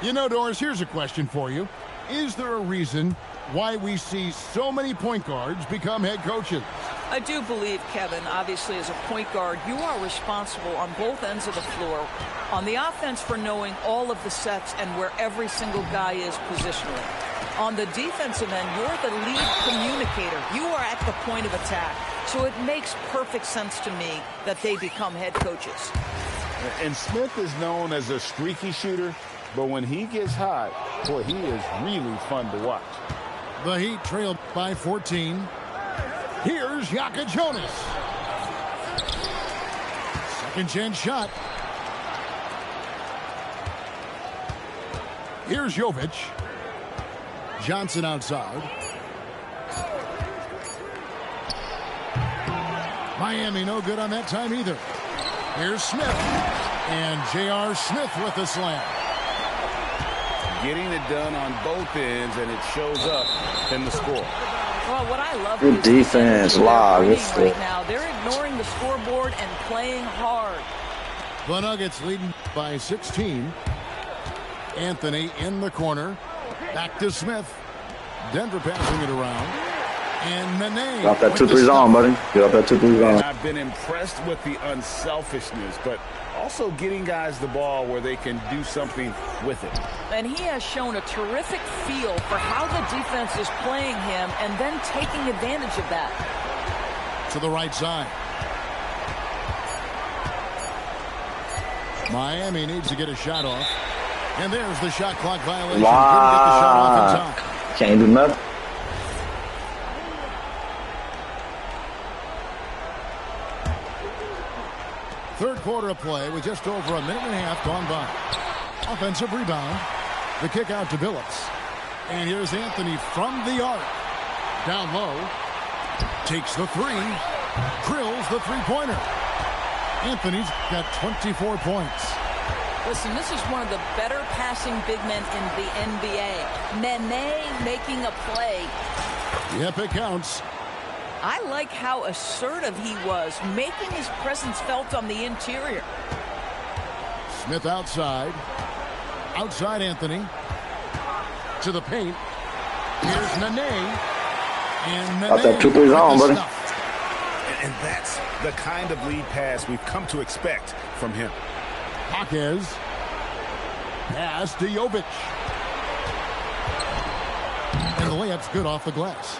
You know, Doris, here's a question for you. Is there a reason why we see so many point guards become head coaches? I do believe, Kevin, obviously as a point guard, you are responsible on both ends of the floor. On the offense for knowing all of the sets and where every single guy is positionally. On the defensive end, you're the lead communicator. You are at the point of attack. So it makes perfect sense to me that they become head coaches. And Smith is known as a streaky shooter, but when he gets hot, boy, he is really fun to watch. The Heat trailed by 14. Here's Yaka Jonas. Second chance shot. Here's Jovic. Johnson outside. Miami no good on that time either. Here's Smith. And J.R. Smith with the slam. Getting it done on both ends, and it shows up in the score. Well, what I love Good is defense, live. right now. They're ignoring the scoreboard and playing hard. The Nuggets leading by 16. Anthony in the corner. Back to Smith. Denver passing it around. And Nene. Got that 2-3 zone, buddy. Got that 2-3 zone. I've been impressed with the unselfishness, but also getting guys the ball where they can do something with it. And he has shown a terrific feel for how the defense is playing him and then taking advantage of that. To the right side. Miami needs to get a shot off. And there's the shot clock violation. Wow. Couldn't get the shot off in time. Can't do nothing. Third quarter of play with just over a minute and a half gone by. Offensive rebound. The kick out to Billups. And here's Anthony from the arc. Down low. Takes the three. Drills the three-pointer. Anthony's got 24 points. Listen, this is one of the better passing big men in the NBA. Nene making a play. Yep, it counts. I like how assertive he was, making his presence felt on the interior. Smith outside. Outside Anthony. To the paint. Here's Nene. And Nene Got that 2-3 zone, buddy. And that's the kind of lead pass we've come to expect from him. Jaquez. Pass to Jovic. And the layup's good off the glass.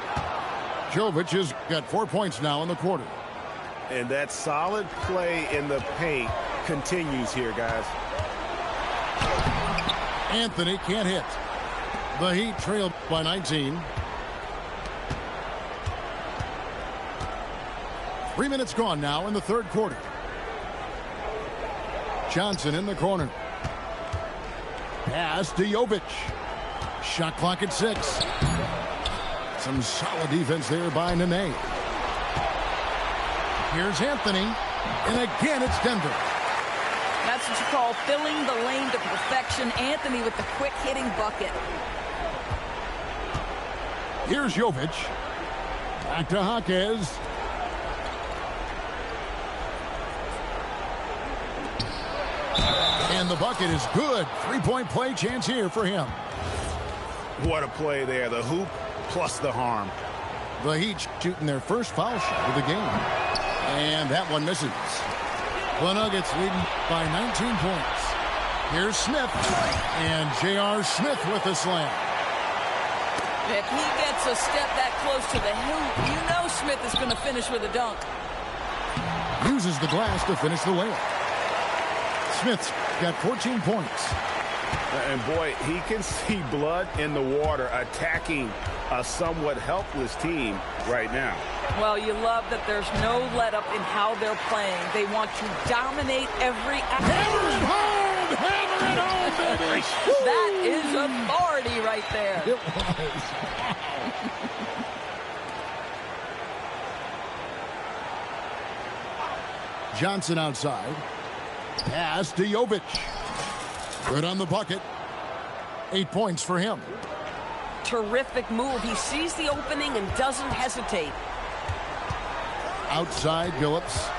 Jovic has got 4 points now in the quarter. And that solid play in the paint continues here, guys. Anthony can't hit. The Heat trailed by 19. 3 minutes gone now in the third quarter. Johnson in the corner. Pass to Jovic. Shot clock at 6. Some solid defense there by Nene. Here's Anthony. And again, it's Denver. That's what you call filling the lane to perfection. Anthony with the quick hitting bucket. Here's Jovic. Back to Jaquez. And the bucket is good. Three-point play chance here for him. What a play there. The hoop plus the harm. The Heat shooting their first foul shot of the game. And that one misses. The Nuggets leading by 19 points. Here's Smith. And J.R. Smith with the slam. If he gets a step that close to the hoop, you know Smith is going to finish with a dunk. Uses the glass to finish the layup. Smith's got 14 points. And boy, he can see blood in the water attacking a somewhat helpless team right now. Well, you love that there's no let-up in how they're playing. They want to dominate every Hammer it home! Hammer it home, baby! That is authority right there. It was. Johnson outside. Pass to Jovic. Good on the bucket. 8 points for him. Terrific move. He sees the opening and doesn't hesitate. Outside Billups.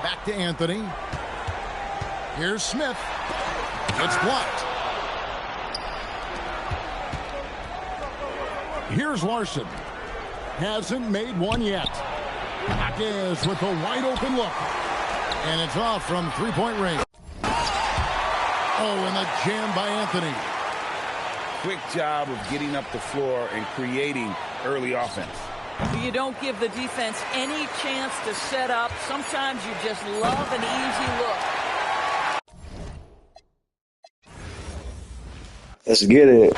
Back to Anthony. Here's Smith. It's blocked. Here's Larson. Hasn't made one yet. Marquez with a wide open look. And it's off from three-point range. Oh, and a jam by Anthony. Quick job of getting up the floor and creating early offense. You don't give the defense any chance to set up. Sometimes you just love an easy look. Let's get it.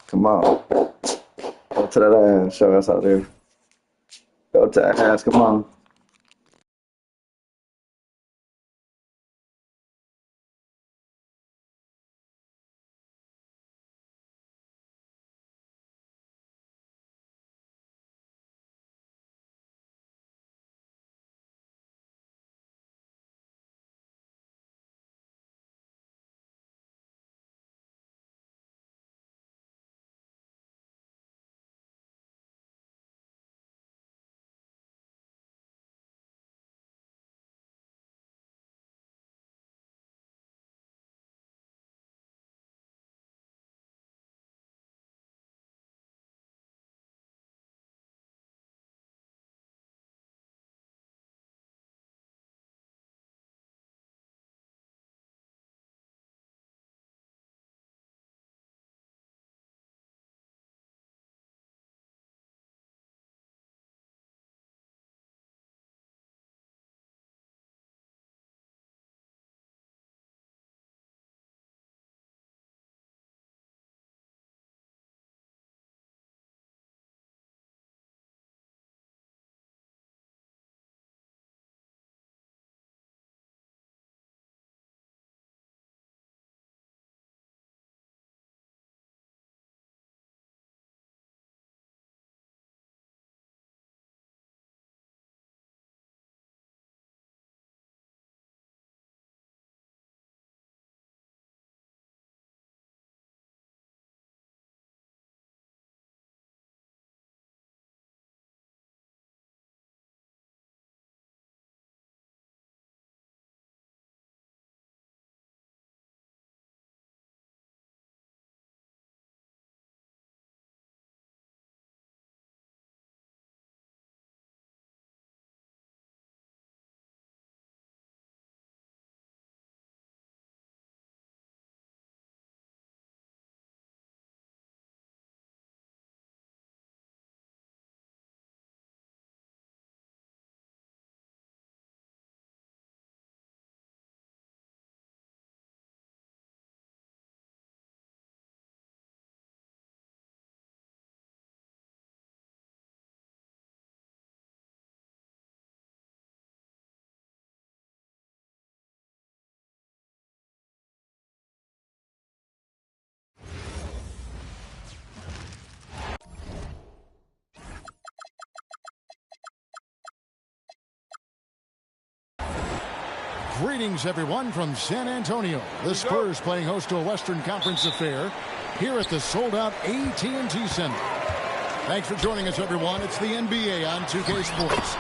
Come on. Go to that ass. Show us out there. Go to that ass. Come on. Greetings, everyone, from San Antonio. The Spurs playing host to a Western Conference affair here at the sold-out AT&T Center. Thanks for joining us, everyone. It's the NBA on 2K Sports.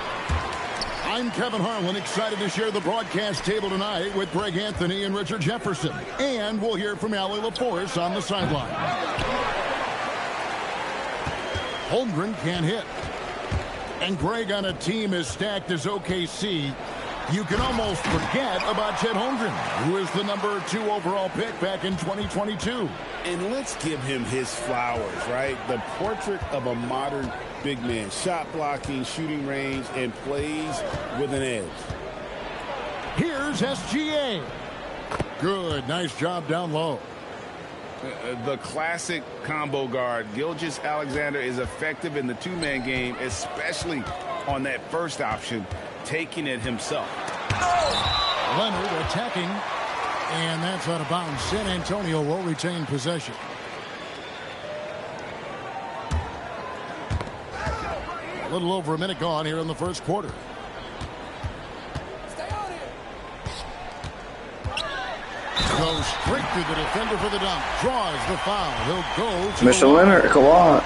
I'm Kevin Harlan, excited to share the broadcast table tonight with Greg Anthony and Richard Jefferson. And we'll hear from Allie LaForce on the sideline. Holmgren can't hit. And Greg, on a team as stacked as OKC, you can almost forget about Chet Holmgren, who is the number 2 overall pick back in 2022. And let's give him his flowers, right? The portrait of a modern big man. Shot blocking, shooting range, and plays with an edge. Here's SGA. Good, nice job down low. The classic combo guard. Gilgeous-Alexander is effective in the two-man game, especially on that first option, taking it himself. Leonard attacking, and that's out of bounds. San Antonio will retain possession. A little over a minute gone here in the first quarter. Goes straight through the defender for the dunk. Draws the foul. He'll go to Mr. Leonard, come on.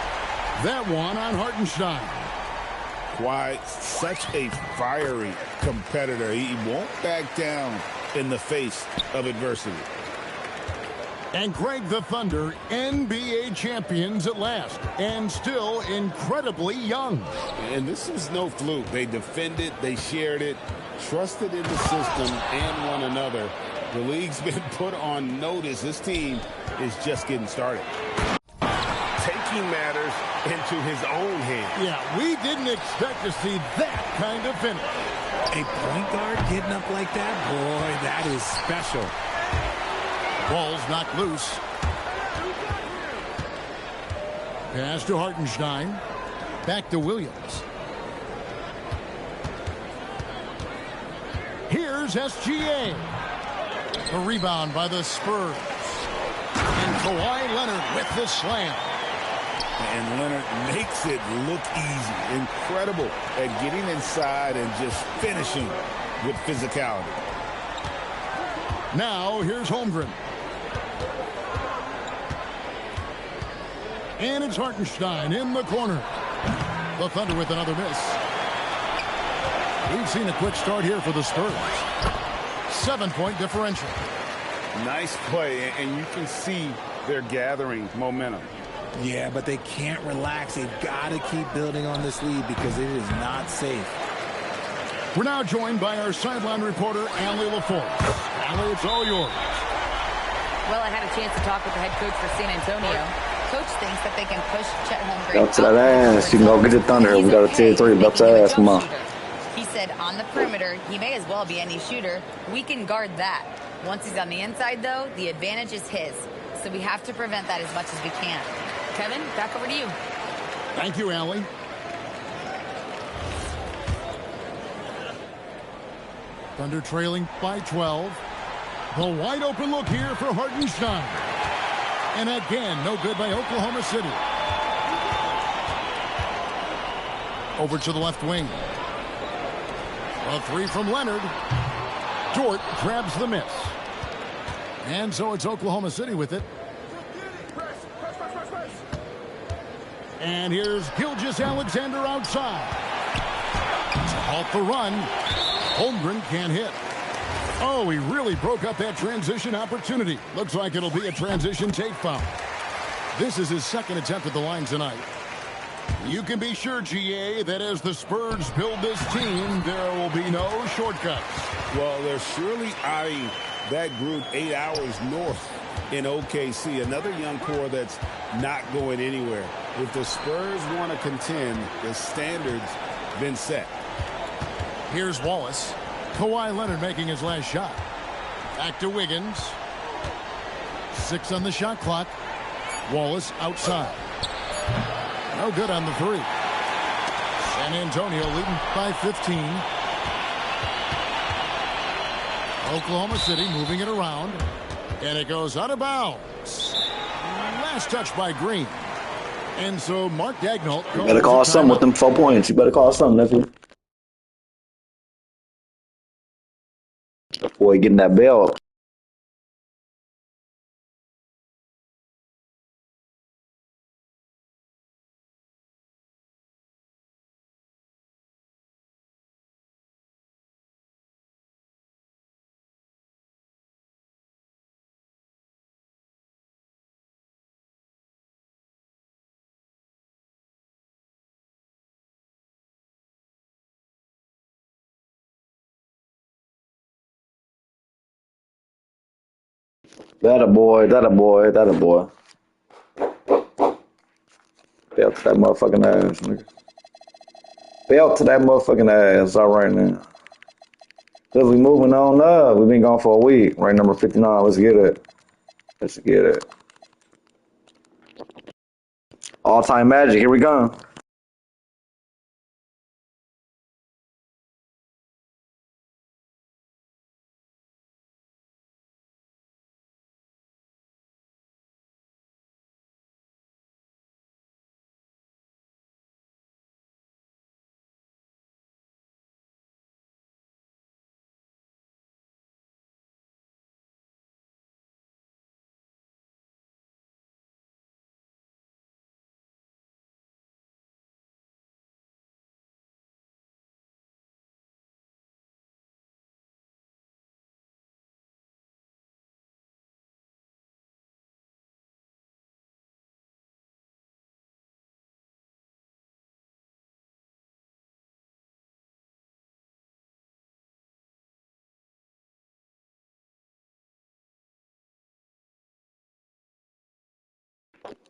that one on Hartenstein. Kawhi, such a fiery competitor. He won't back down in the face of adversity. And Greg, the Thunder, NBA champions at last, and still incredibly young. And this was no fluke. They defended, they shared it, trusted in the system and one another. The league's been put on notice. This team is just getting started. Taking matters into his own hands. Yeah, we didn't expect to see that kind of finish. A point guard getting up like that? Boy, that is special. Ball's knocked loose. Pass to Hartenstein. Back to Williams. Here's SGA. The rebound by the Spurs. And Kawhi Leonard with the slam. And Leonard makes it look easy. Incredible at getting inside and just finishing with physicality. Now here's Holmgren. And it's Hartenstein in the corner. The Thunder with another miss. We've seen a quick start here for the Spurs. 7-point differential. Nice play, and you can see they're gathering momentum. Yeah, but they can't relax. They've got to keep building on this lead because it is not safe. We're now joined by our sideline reporter, Allie LaForce. Allie, it's all yours. Well, I had a chance to talk with the head coach for San Antonio. Coach thinks that they can push Chet Holmgren. Go to that ass. You can go get the Thunder. We got a tier 3. About to ass. Come on. He said on the perimeter, he may as well be any shooter. We can guard that. Once he's on the inside, though, the advantage is his. So we have to prevent that as much as we can. Kevin, back over to you. Thank you, Allie. Thunder trailing by 12. The wide open look here for Hartenstein. And again, no good by Oklahoma City. Over to the left wing. A three from Leonard. Dort grabs the miss. And so it's Oklahoma City with it. And here's Gilgeous-Alexander outside. To halt the run. Holmgren can't hit. Oh, he really broke up that transition opportunity. Looks like it'll be a transition take foul. This is his second attempt at the line tonight. You can be sure, GA, that as the Spurs build this team, there will be no shortcuts. Well, they're surely eyeing that group 8 hours north in OKC. Another young core that's not going anywhere. If the Spurs want to contend, the standard's been set. Here's Wallace. Kawhi Leonard making his last shot. Back to Wiggins. 6 on the shot clock. Wallace outside. No good on the three. San Antonio leading by 15. Oklahoma City moving it around. And it goes out of bounds. Last touch by Green. And so Mark Daigneault. You better call something with them 4 points. You better call something, nephew. Boy, getting that bell. That a boy, that a boy, that a boy. Belt to that motherfucking ass, nigga. Belt to that motherfucking ass. All right now. Cause we moving on up. We've been gone for a week. Right, number 59. Let's get it. Let's get it. All-time magic. Here we go.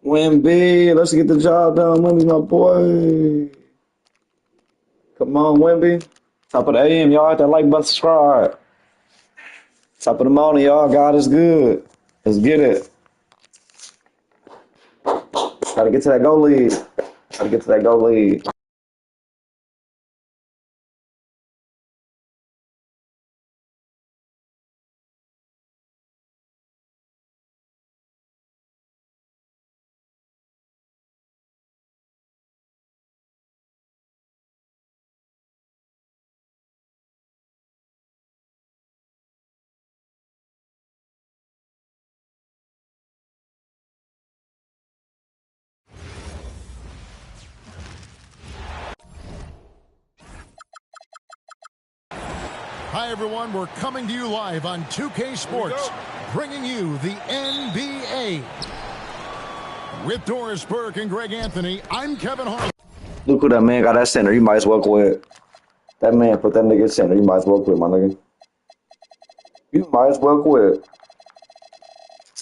Wemby, let's get the job done. Wemby's my boy. Come on, Wemby. Top of the AM, y'all. Hit that like button, subscribe. Top of the morning, y'all. God is good. Let's get it. Gotta get to that goal lead. Gotta get to that goal lead. Hi, everyone. We're coming to you live on 2K Sports, bringing you the NBA. With Doris Burke and Greg Anthony, I'm Kevin Hart. Look who that man got at center. You might as well quit. That man put that nigga at center. You might as well quit, my nigga. You might as well quit.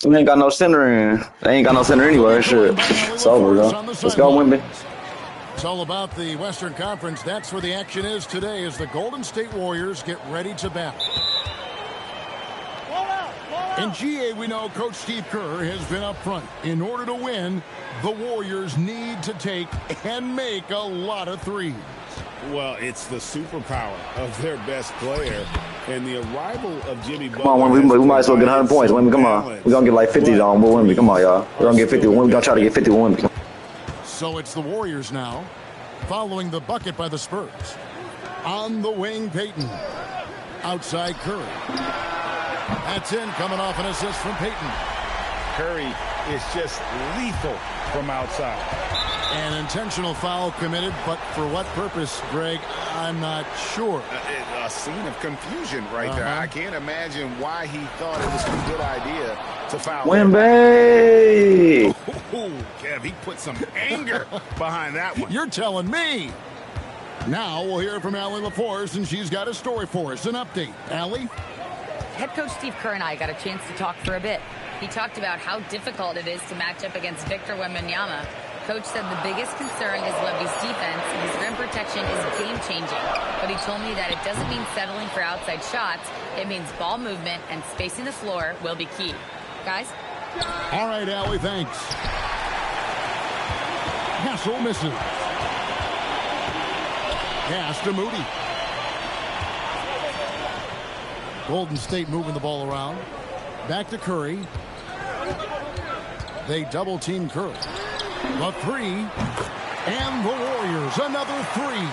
We ain't got no center in. They ain't got no center anyway. Shit. It's over, though. Let's go, Wemby. It's all about the Western Conference. That's where the action is today as the Golden State Warriors get ready to battle. In GA, we know Coach Steve Kerr has been up front. In order to win, the Warriors need to take and make a lot of threes. Well, it's the superpower of their best player. And the arrival of Jimmy Butler. Come on, Wemby. We might as well get 100 points. Wemby, come on. We're going to get like 50s on Wemby. Come on, y'all. We're going to get 50. We're going to try to get 50 with Wemby. So it's the Warriors now, following the bucket by the Spurs. On the wing, Payton. Outside, Curry. That's in, coming off an assist from Payton. Curry is just lethal from outside. An intentional foul committed, but for what purpose, Greg, I'm not sure. A scene of confusion right there. I can't imagine why he thought it was a good idea to foul. Wemby! Kev, he put some anger behind that one. You're telling me. Now we'll hear from Allie LaForce, and she's got a story for us, an update. Allie? Head coach Steve Kerr and I got a chance to talk for a bit. He talked about how difficult it is to match up against Victor Wembanyama. Coach said the biggest concern is Wemby's defense. His rim protection is game-changing. But he told me that it doesn't mean settling for outside shots. It means ball movement and spacing the floor will be key. Guys? All right, Allie, thanks. Hassel misses. Pass to Moody. Golden State moving the ball around. Back to Curry. They double-team Curry. The three. And the Warriors, another three.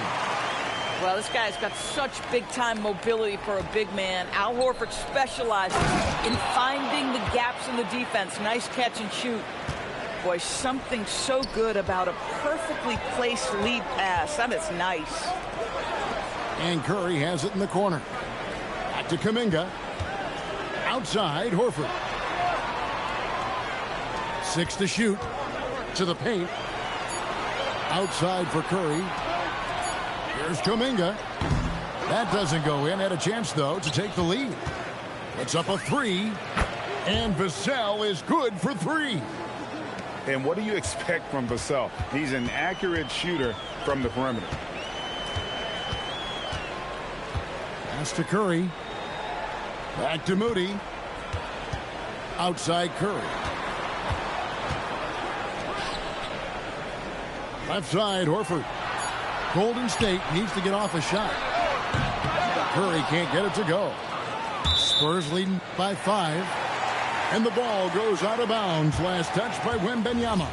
Well, this guy's got such big-time mobility for a big man. Al Horford specializes in finding the gaps in the defense. Nice catch and shoot. Boy, something so good about a perfectly placed lead pass. That is nice. And Curry has it in the corner. Back to Kuminga. Outside, Horford. 6 to shoot. To the paint. Outside for Curry. Here's Kuminga. That doesn't go in. Had a chance, though, to take the lead. It's up a three. And Vassell is good for three. And what do you expect from Vassell? He's an accurate shooter from the perimeter. Pass to Curry. Back to Moody. Outside Curry. Left side, Horford. Golden State needs to get off a shot. Curry can't get it to go. Spurs leading by 5. And the ball goes out of bounds. Last touch by Wembanyama.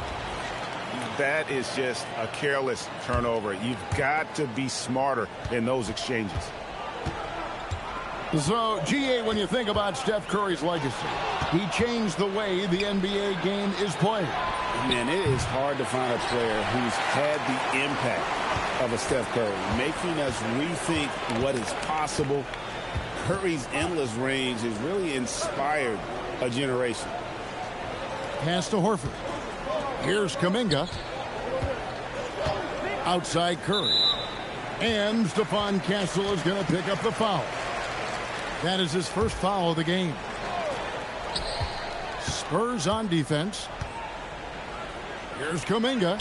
That is just a careless turnover. You've got to be smarter in those exchanges. So, GA, when you think about Steph Curry's legacy, he changed the way the NBA game is played. Man, it is hard to find a player who's had the impact of a Steph Curry, making us rethink what is possible. Curry's endless range has really inspired a generation. Pass to Horford. Here's Kuminga. Outside Curry. And Stephon Castle is going to pick up the foul. That is his first foul of the game. Spurs on defense. Here's Kuminga.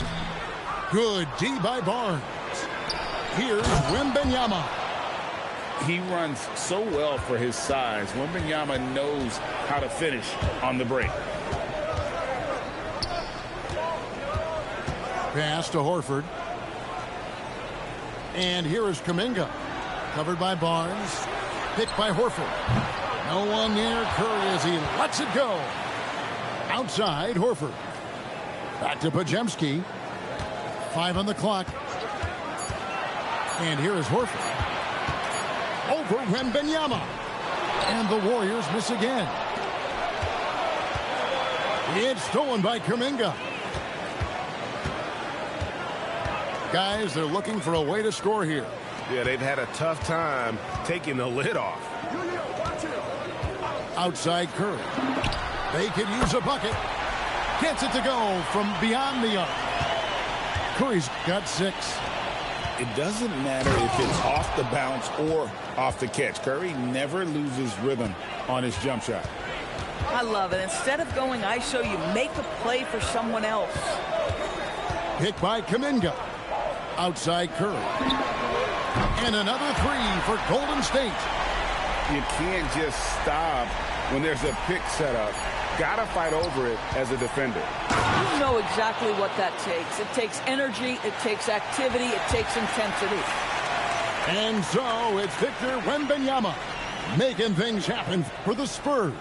Good D by Barnes. Here's Wembanyama. He runs so well for his size. Wembanyama knows how to finish on the break. Pass to Horford. And here is Kuminga. Covered by Barnes. Picked by Horford. No one near Curry as he lets it go. Outside, Horford. Back to Podziemski. 5 on the clock. And here is Horford. Over Wembanyama. And the Warriors miss again. It's stolen by Kuminga. Guys, they're looking for a way to score here. Yeah, they've had a tough time taking the lid off. Outside Curry. They could use a bucket. Gets it to go from beyond the arc. Curry's got 6. It doesn't matter if it's off the bounce or off the catch. Curry never loses rhythm on his jump shot. I love it. Instead of going ISO, you make a play for someone else. Picked by Kuminga. Outside Curry. And another 3 for Golden State. You can't just stop when there's a pick set up. Gotta fight over it as a defender. You know exactly what that takes. It takes energy, it takes activity, it takes intensity. And so it's Victor Wembanyama making things happen for the Spurs.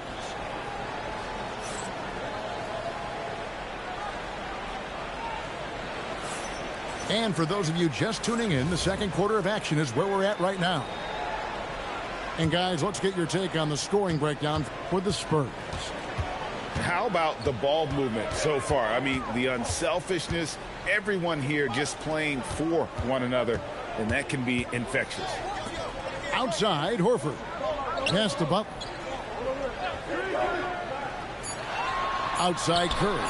And for those of you just tuning in, the second quarter of action is where we're at right now. And guys, let's get your take on the scoring breakdown for the Spurs. How about the ball movement so far? I mean, the unselfishness, everyone here just playing for one another, and that can be infectious. Outside, Horford. Pass to Butler. Outside, Curry.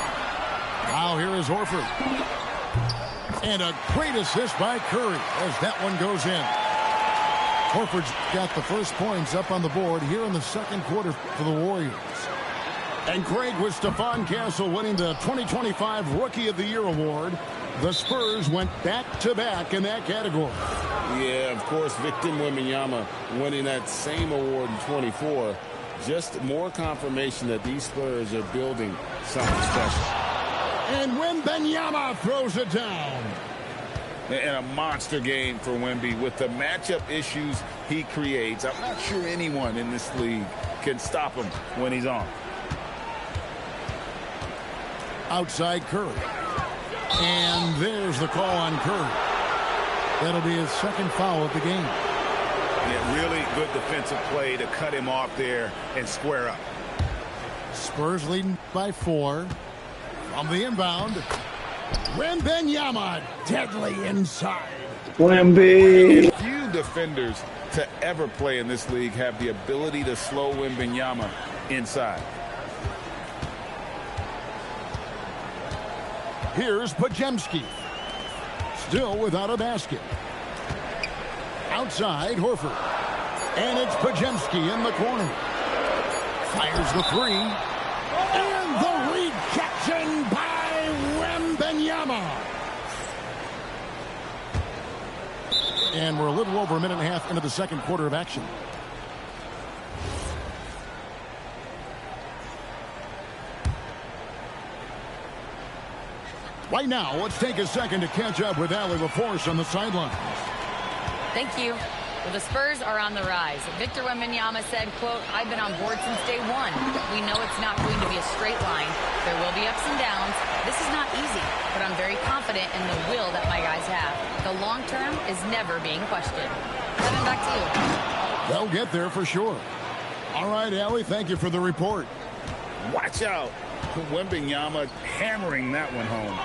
Now here is Horford. And a great assist by Curry as that one goes in. Horford's got the first points up on the board here in the second quarter for the Warriors. And Craig, with Stephon Castle winning the 2025 Rookie of the Year award, the Spurs went back-to-back in that category. Yeah, of course, Victor Wembanyama winning that same award in 24. Just more confirmation that these Spurs are building something special. And Wembanyama throws it down. And a monster game for Wemby with the matchup issues he creates. I'm not sure anyone in this league can stop him when he's on. Outside Curry. And there's the call on Curry. That'll be his second foul of the game. Yeah, really good defensive play to cut him off there and square up. Spurs leading by 4. From the inbound, Wembanyama deadly inside. Wemby. Few defenders to ever play in this league have the ability to slow Wembanyama inside. Here's Podziemski. Still without a basket. Outside, Horford. And it's Podziemski in the corner. Fires the 3. And the rejection by Wembanyama. And we're a little over a minute and a half into the second quarter of action. Right now, let's take a second to catch up with Allie LaForce on the sidelines. Thank you. Well, the Spurs are on the rise. Victor Wembanyama said, quote, "I've been on board since day one. We know it's not going to be a straight line. There will be ups and downs. This is not easy, but I'm very confident in the will that my guys have. The long term is never being questioned." Kevin, back to you. They'll get there for sure. All right, Allie, thank you for the report. Watch out. Wembanyama hammering that one home.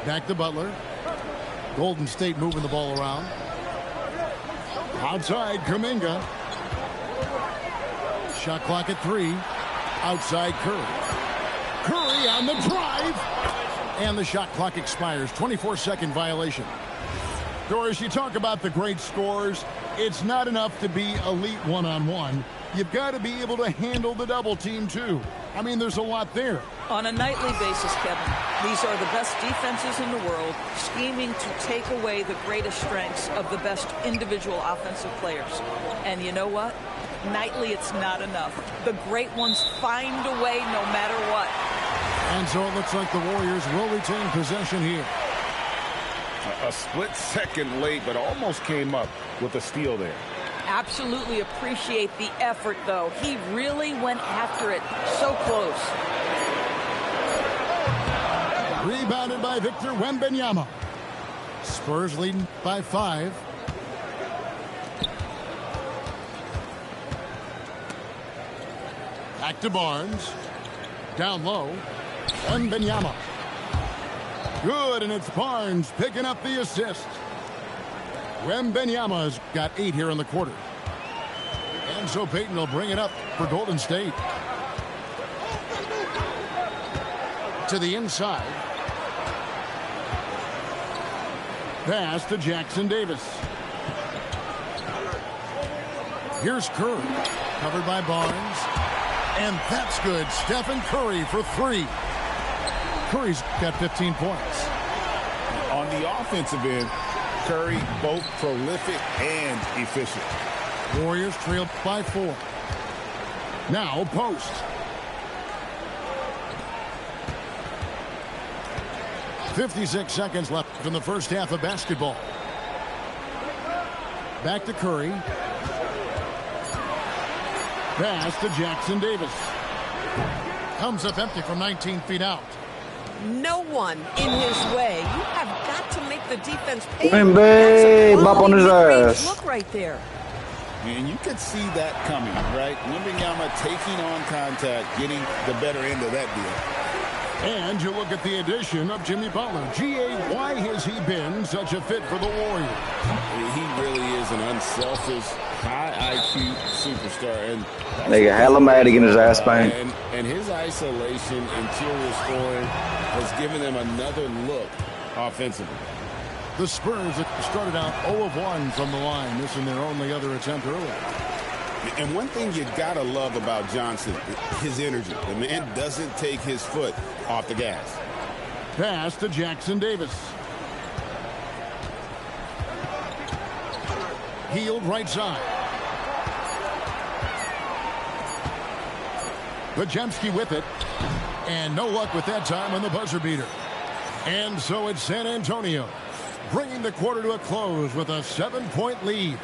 Back to Butler. Golden State moving the ball around. Outside, Kuminga. Shot clock at 3. Outside, Curry. Curry on the drive. And the shot clock expires. 24-second violation. Doris, you talk about the great scores. It's not enough to be elite one-on-one. you've got to be able to handle the double team, too. I mean, there's a lot there. On a nightly basis, Kevin, these are the best defenses in the world, scheming to take away the greatest strengths of the best individual offensive players. And you know what? Nightly, it's not enough. The great ones find a way no matter what. And so it looks like the Warriors will retain possession here. A split second late, but almost came up with a steal there. Absolutely appreciate the effort, though. He really went after it. So close. Rebounded by Victor Wembanyama. Spurs leading by 5. Back to Barnes. Down low. Wembanyama. Good, and it's Barnes picking up the assist. Wembanyama's got 8 here in the quarter. And so Payton will bring it up for Golden State. To the inside. Pass to Jackson Davis. Here's Curry. Covered by Barnes. And that's good. Stephen Curry for 3. Curry's got 15 points. On the offensive end, Curry both prolific and efficient. Warriors trail by 4. Now post. .56 seconds left in the first half of basketball. Back to Curry. Pass to Jackson Davis. Comes up empty from 19 feet out. No one in his way. You have got to make the defense pay. Wemby, bop on his ass. Look right there. And you could see that coming, right? Wembanyama taking on contact, getting the better end of that deal. And you look at the addition of Jimmy Butler. G.A., why has he been such a fit for the Warriors? He really is an unselfish, high IQ superstar. And nigga hella mad against his ass bang. And his isolation, interior scoring has given them another look offensively. The Spurs that started out 0 of 1 from the line, missing their only other attempt earlier. And one thing you gotta love about Johnson, his energy. The man doesn't take his foot off the gas. Pass to Jackson Davis. Healed right side. Pajemski with it. And no luck with that time on the buzzer beater. And so it's San Antonio, bringing the quarter to a close with a 7-point lead.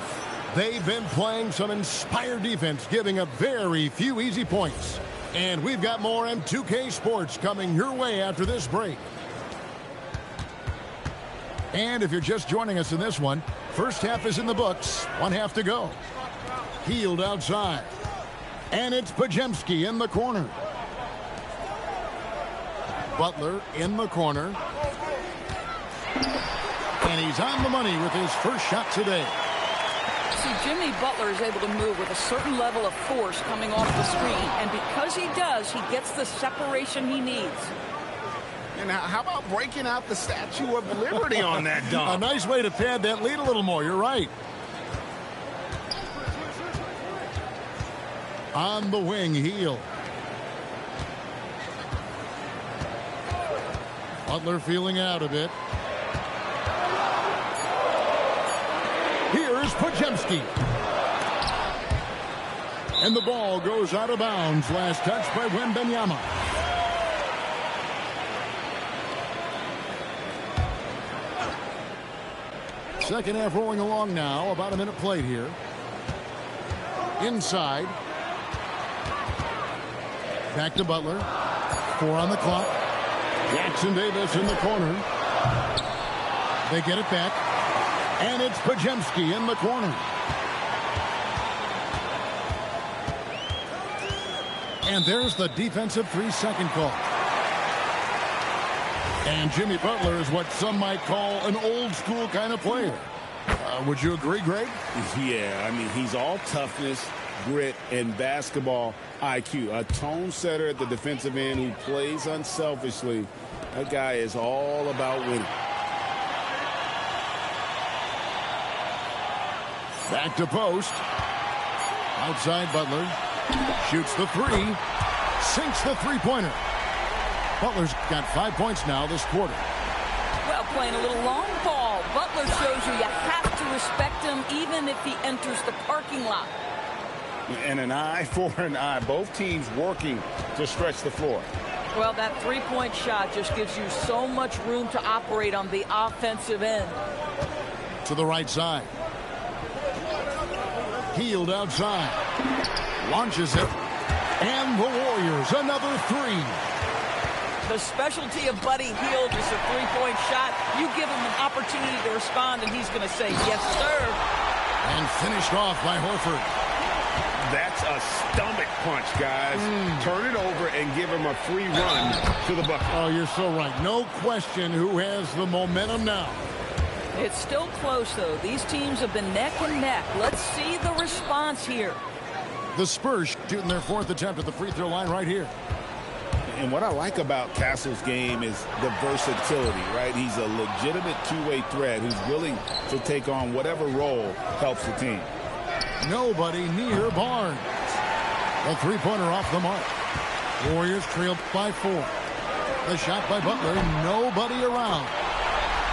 They've been playing some inspired defense, giving up very few easy points. And we've got more M2K Sports coming your way after this break. And if you're just joining us in this one, first half is in the books. 1 half to go. Healed outside. And it's Pajemski in the corner. Butler in the corner. And he's on the money with his first shot today. See, Jimmy Butler is able to move with a certain level of force coming off the screen. And because he does, he gets the separation he needs. And how about breaking out the Statue of Liberty on that dunk? A nice way to pad that lead a little more. You're right. On the wing, Heel. Butler feeling out a bit. Here's Pajemski. And the ball goes out of bounds. Last touch by Wembanyama. Second half rolling along now. About a minute played here. Inside. Back to Butler. 4 on the clock. Jackson Davis in the corner. They get it back. And it's Pajemski in the corner. And there's the defensive 3-second call. And Jimmy Butler is what some might call an old school kind of player. Would you agree, Greg? Yeah, I mean, he's all toughness, grit, and basketball IQ. A tone setter at the defensive end who plays unselfishly. That guy is all about winning. Back to post. Outside Butler. Shoots the three. Sinks the three-pointer. Butler's got 5 points now this quarter. Well, playing a little long ball. Butler shows you have to respect him even if he enters the parking lot. And an eye for an eye. Both teams working to stretch the floor. Well, that three-point shot just gives you so much room to operate on the offensive end. To the right side. Hield outside. Launches it. And the Warriors, another three. The specialty of Buddy Hield is a three-point shot. You give him an opportunity to respond, and he's going to say, yes, sir. And finished off by Horford. That's a stomach punch, guys. Turn it over and give him a free run to the bucket. Oh, you're so right. No question who has the momentum now. It's still close, though. These teams have been neck and neck. Let's see the response here. The Spurs shooting their fourth attempt at the free throw line right here. And what I like about Castle's game is the versatility, right? He's a legitimate two-way threat who's willing to take on whatever role helps the team. Nobody near Barnes. The three-pointer off the mark. Warriors trailed by 4. The shot by Butler. Nobody around.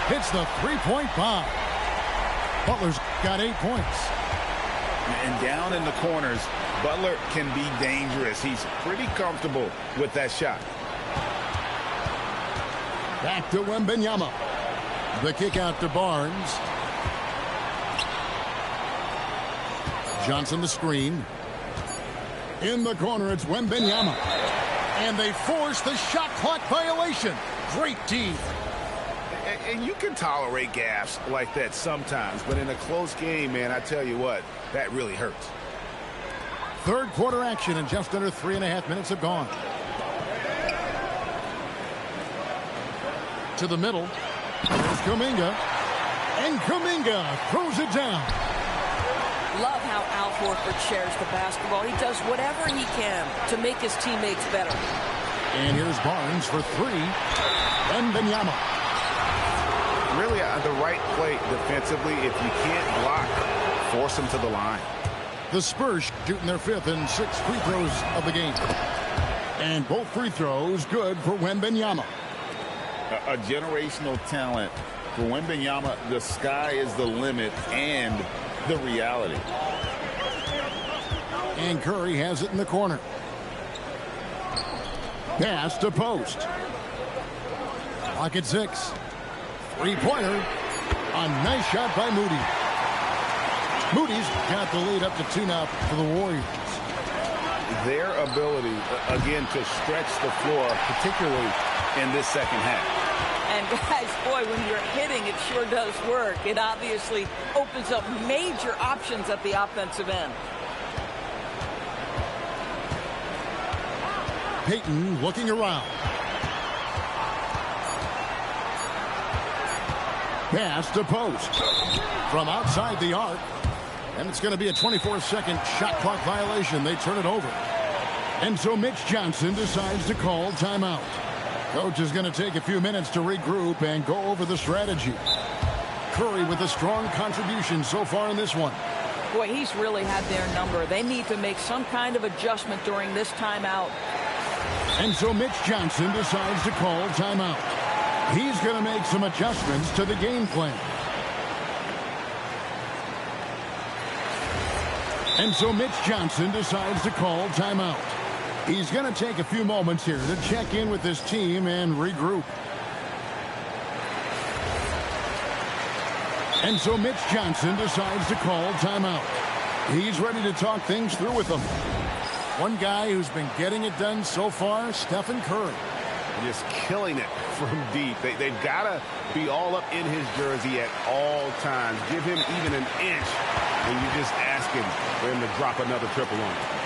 Hits the three-point bomb. Butler's got 8 points. And down in the corners, Butler can be dangerous. He's pretty comfortable with that shot. Back to Wembanyama. The kick out to Barnes. Johnson the screen. In the corner, it's Wembanyama. And they force the shot clock violation. Great team. And you can tolerate gaffes like that sometimes, but in a close game, man, I tell you what, that really hurts. Third quarter action, and just under 3.5 minutes have gone. To the middle. There's Kuminga. And Kuminga throws it down. Love how Al Horford shares the basketball. He does whatever he can to make his teammates better. And here's Barnes for 3. Wembanyama. Really the right play defensively. If you can't block, force them to the line. The Spurs shooting their 5th and 6th free throws of the game. And both free throws good for Wembanyama. A generational talent. For Wembanyama, the sky is the limit and the reality. And Curry has it in the corner. Pass to post. Clock at 6. Three-pointer. A nice shot by Moody. Moody's got the lead up to 2 now for the Warriors. Their ability, again, to stretch the floor, particularly in this second half. And guys, boy, when you're hitting, it sure does work. It obviously opens up major options at the offensive end. Payton looking around. Pass to post. From outside the arc. And it's going to be a 24-second shot clock violation. They turn it over. And so Mitch Johnson decides to call timeout. Coach is going to take a few minutes to regroup and go over the strategy. Curry with a strong contribution so far in this one. Boy, he's really had their number. They need to make some kind of adjustment during this timeout. And so Mitch Johnson decides to call timeout. He's going to make some adjustments to the game plan. And so Mitch Johnson decides to call timeout. He's going to take a few moments here to check in with his team and regroup. And so Mitch Johnson decides to call timeout. He's ready to talk things through with them. One guy who's been getting it done so far, Stephen Curry. Just killing it from deep. They've got to be all up in his jersey at all times. Give him even an inch, and you're just asking for him to drop another triple on it.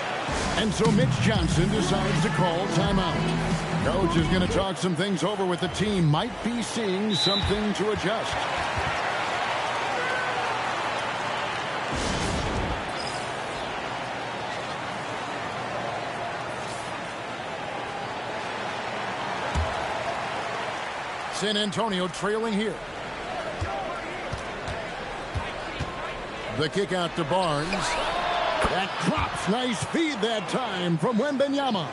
And so Mitch Johnson decides to call timeout. Coach is going to talk some things over with the team. Might be seeing something to adjust. San Antonio trailing here. The kick out to Barnes. That drops. Nice feed that time from Wembanyama.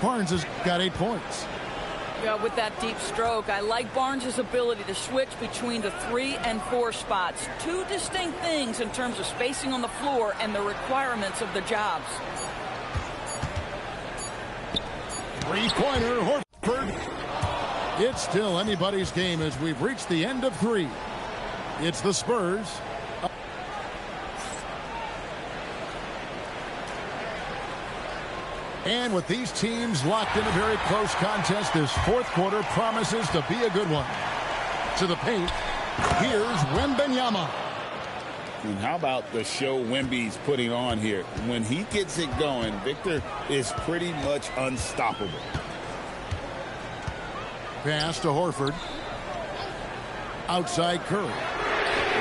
Barnes has got 8 points. Yeah, with that deep stroke, I like Barnes' ability to switch between the 3 and 4 spots. Two distinct things in terms of spacing on the floor and the requirements of the jobs. Three-pointer, Horford. It's still anybody's game as we've reached the end of 3. It's the Spurs. And with these teams locked in a very close contest, this fourth quarter promises to be a good one. To the paint, here's Wembanyama. And how about the show Wemby's putting on here? When he gets it going, Victor is pretty much unstoppable. Pass to Horford. Outside Curry.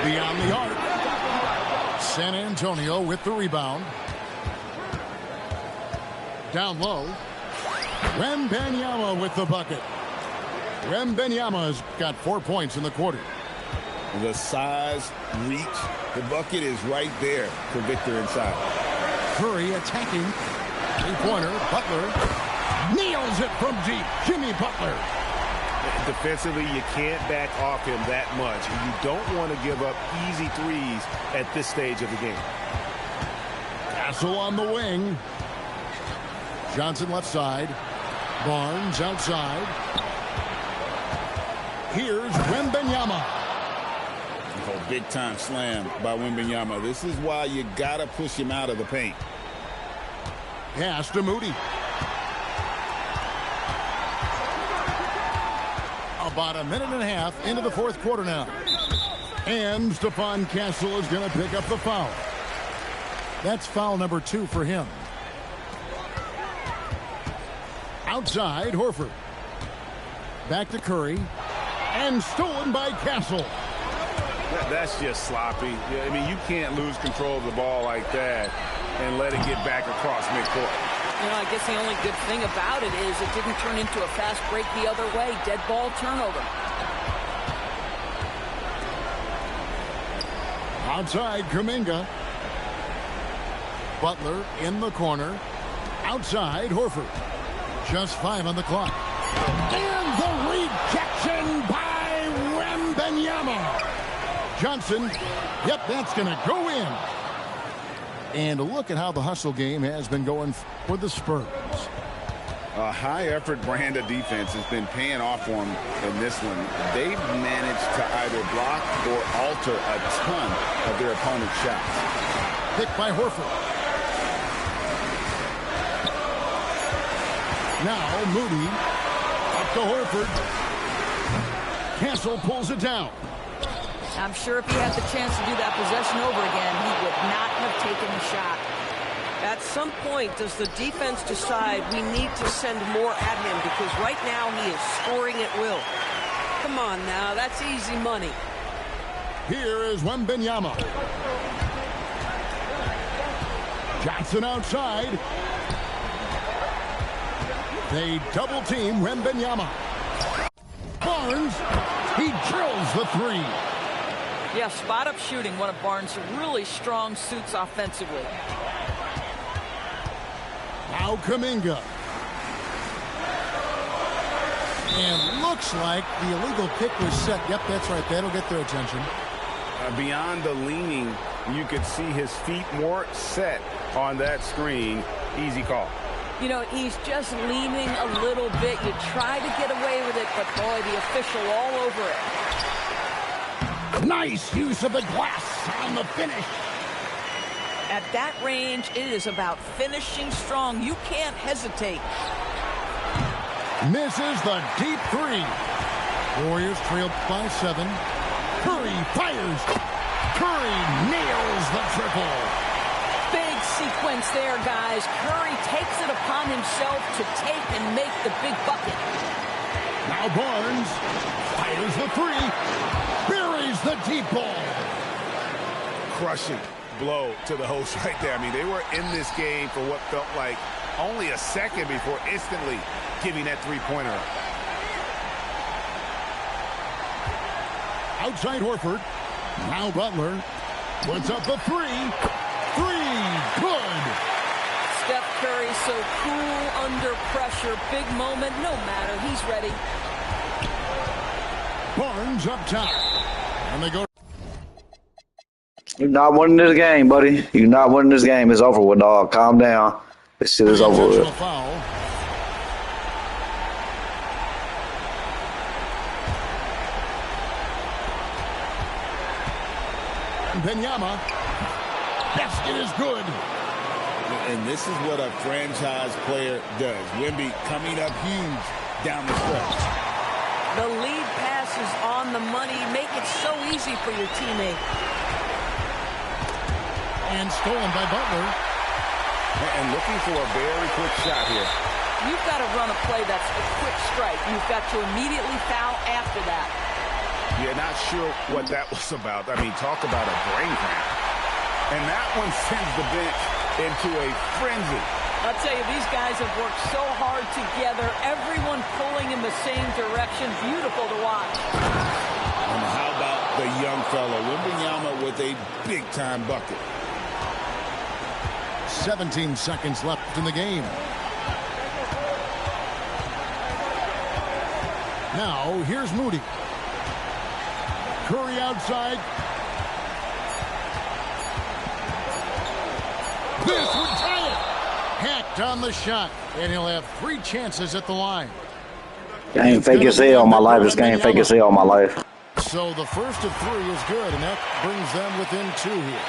Beyond the arc. San Antonio with the rebound. Down low. Wembanyama with the bucket. Wembanyama's got 4 points in the quarter. The size, reach, the bucket is right there for Victor inside. Curry attacking. Three-pointer. Butler nails it from deep. Jimmy Butler. Defensively, you can't back off him that much. You don't want to give up easy threes at this stage of the game. Castle on the wing. Johnson left side. Barnes outside. Here's Wembanyama. Oh, big time slam by Wembanyama. This is why you got to push him out of the paint. Pass to Moody. About a minute and a half into the fourth quarter now. And Stephon Castle is going to pick up the foul. That's foul number 2 for him. Outside, Horford. Back to Curry. And stolen by Castle. That's just sloppy. I mean, you can't lose control of the ball like that and let it get back across midcourt. You know, I guess the only good thing about it is it didn't turn into a fast break the other way. Dead ball turnover. Outside, Kuminga. Butler in the corner. Outside, Horford. Just 5 on the clock. And the rejection by Wembanyama. Johnson. Yep, that's going to go in. And look at how the hustle game has been going for the Spurs. A high-effort brand of defense has been paying off for them in this one. They've managed to either block or alter a ton of their opponent's shots. Picked by Horford. Now Moody. Up to Horford. Castle pulls it down. I'm sure if he had the chance to do that possession over again, he would not have taken the shot. At some point, does the defense decide we need to send more at him? Because right now he is scoring at will. Come on now, that's easy money. Here is Wembanyama. Johnson outside. They double team Wembanyama. Barnes, he drills the 3. Yeah, spot-up shooting, one of Barnes' really strong suits offensively. Now Kuminga. And looks like the illegal kick was set. Yep, that's right. That'll get their attention. Beyond the leaning, you could see his feet more set on that screen. Easy call. You know, he's just leaning a little bit. You try to get away with it, but boy, the official all over it. Nice use of the glass on the finish. At that range, it is about finishing strong. You can't hesitate. Misses the deep 3. Warriors trail by 7. Curry fires. Curry nails the triple. Big sequence there, guys. Curry takes it upon himself to take and make the big bucket. Now Barnes fires the 3. Buries the deep ball. Crushing blow to the host right there. I mean, they were in this game for what felt like only a second before instantly giving that three-pointer up. Outside Horford. Now Butler puts up the 3. Three. Good. Steph Curry so cool under pressure. Big moment, no matter. He's ready. Barnes up top. And they go. You're not winning this game, buddy. You're not winning this game. It's over with, dog. Calm down. This shit is over with. Foul. Benyama. Basket is good. And this is what a franchise player does. Wemby coming up huge down the stretch. The lead pass is on the money. Make it so easy for your teammate. And stolen by Butler. And looking for a very quick shot here. You've got to run a play that's a quick strike. You've got to immediately foul after that. You're not sure what that was about. I mean, talk about a brain cramp. And that one sends the bench into a frenzy. I'll tell you, these guys have worked so hard together. Everyone pulling in the same direction. Beautiful to watch. And how about the young fellow, Wembanyama, with a big-time bucket. 17 seconds left in the game. Now, here's Moody. Curry outside. This would tie it. Hacked on the shot. And he'll have 3 chances at the line. Game fake as hell all my life. This game fake as hell all my life. So the first of 3 is good, and that brings them within 2 here.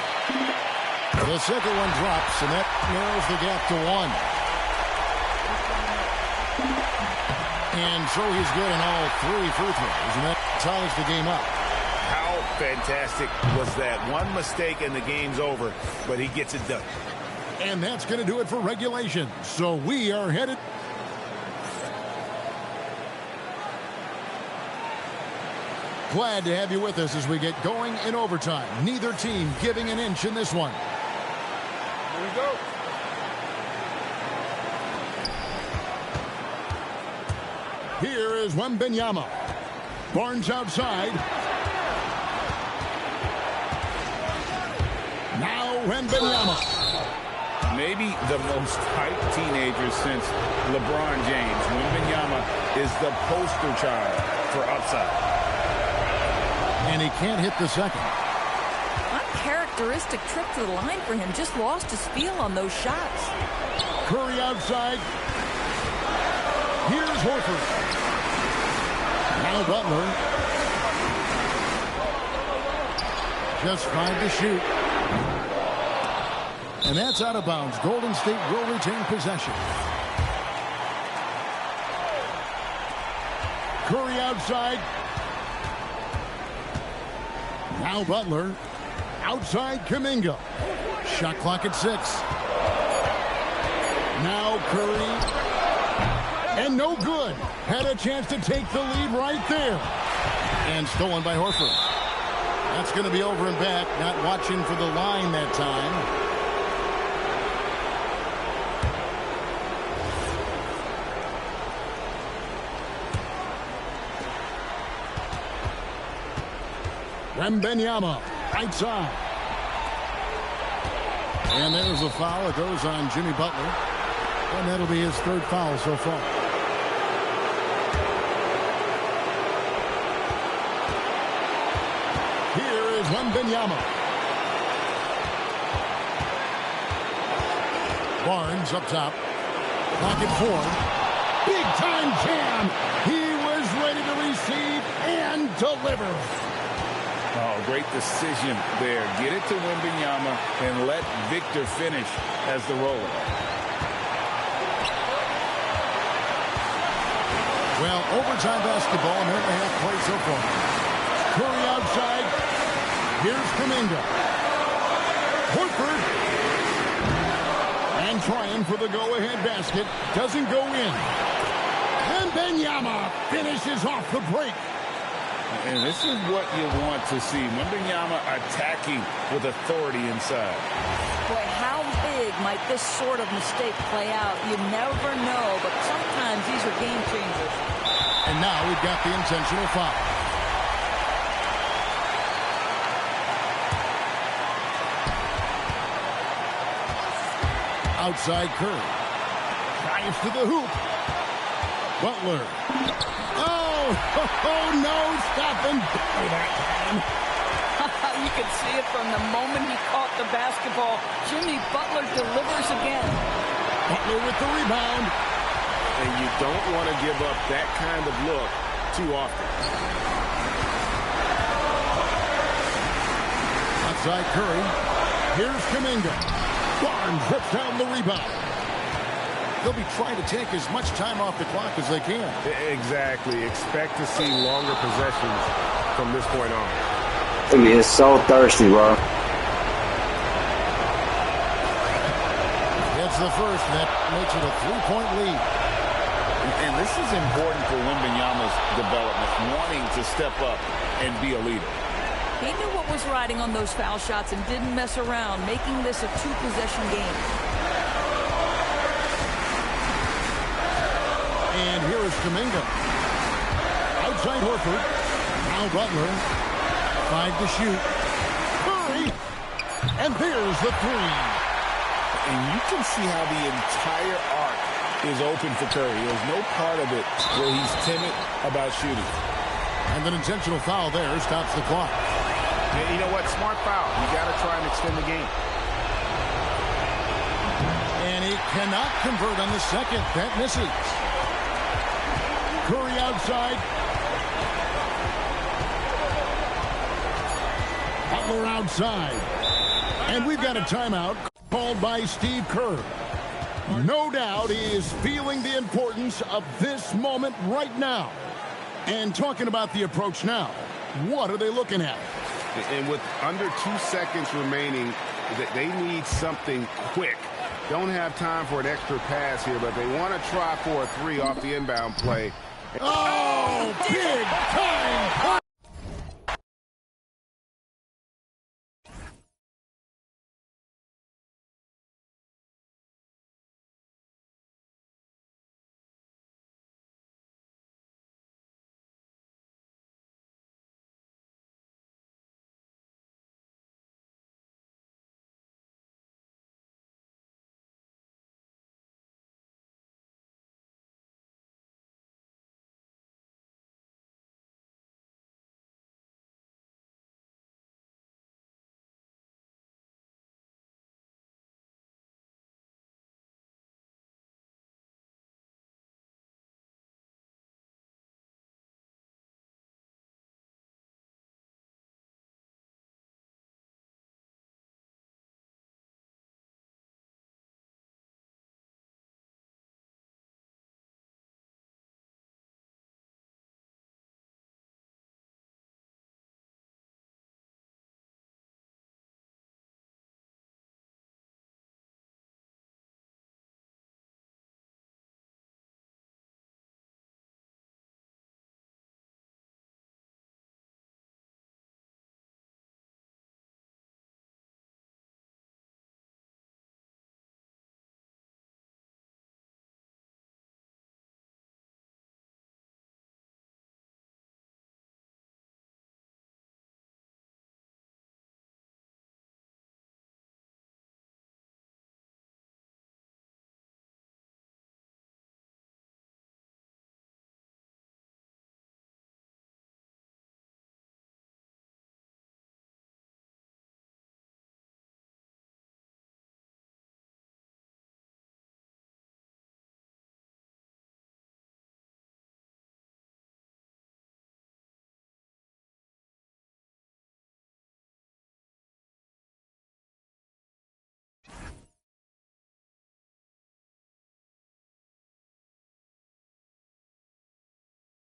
The second one drops, and that narrows the gap to 1. And so he's good in all 3 free throws, and that ties the game up. How fantastic was that? One mistake and the game's over, but he gets it done. And that's going to do it for regulation. So we are headed. Glad to have you with us as we get going in overtime. Neither team giving an inch in this one. Here we go. Here is Wembanyama. Barnes outside. Now Wembanyama. Maybe the most hyped teenager since LeBron James. Wembanyama is the poster child for upside. And he can't hit the second. Uncharacteristic trip to the line for him. Just lost his feel on those shots. Curry outside. Here's Horford. Now Butler. Just 5 to shoot. And that's out of bounds. Golden State will retain possession. Curry outside. Now Butler. Outside Kuminga. Shot clock at 6. Now Curry. And no good. Had a chance to take the lead right there. And stolen by Horford. That's going to be over and back. Not watching for the line that time. Wembanyama, right side. And there's a foul. It goes on Jimmy Butler. And that'll be his 3rd foul so far. Here is Wembanyama. Barnes up top. Pocket 4. Big time jam. He was ready to receive and deliver. Oh, great decision there. Get it to Wembanyama and let Victor finish as the roller. Well, overtime basketball, and they have played so far. Curry outside. Here's Kuminga. Horford. And trying for the go-ahead basket. Doesn't go in. And Wembanyama finishes off the break. And this is what you want to see. Wembanyama attacking with authority inside. Boy, how big might this sort of mistake play out? You never know, but sometimes these are game changers. And now we've got the intentional foul. Outside Curry. Drives to the hoop. Butler. Oh, no, stopping. You can see it from the moment he caught the basketball. Jimmy Butler delivers again. Butler with the rebound. And you don't want to give up that kind of look too often. Outside Curry. Here's Kuminga. Barnes rips down the rebound. They'll be trying to take as much time off the clock as they can. Exactly. Expect to see longer possessions from this point on. He is so thirsty, bro. It's the first that makes it a 3-point lead. And this is important for Wembanyama's development, wanting to step up and be a leader. He knew what was riding on those foul shots and didn't mess around, making this a 2-possession game. And here is Kuminga. Outside Horford. Now Butler. 5 to shoot. Curry. And there's the 3. And you can see how the entire arc is open for Curry. There's no part of it where he's timid about shooting. And an intentional foul there stops the clock. Yeah, you know what? Smart foul. You got to try and extend the game. And he cannot convert on the second. That misses. Curry outside. Butler outside. And we've got a timeout called by Steve Kerr. No doubt he is feeling the importance of this moment right now. And talking about the approach now, what are they looking at? And with under 2 seconds remaining, they need something quick. Don't have time for an extra pass here, but they want to try for a 3 off the inbound play. Oh, big time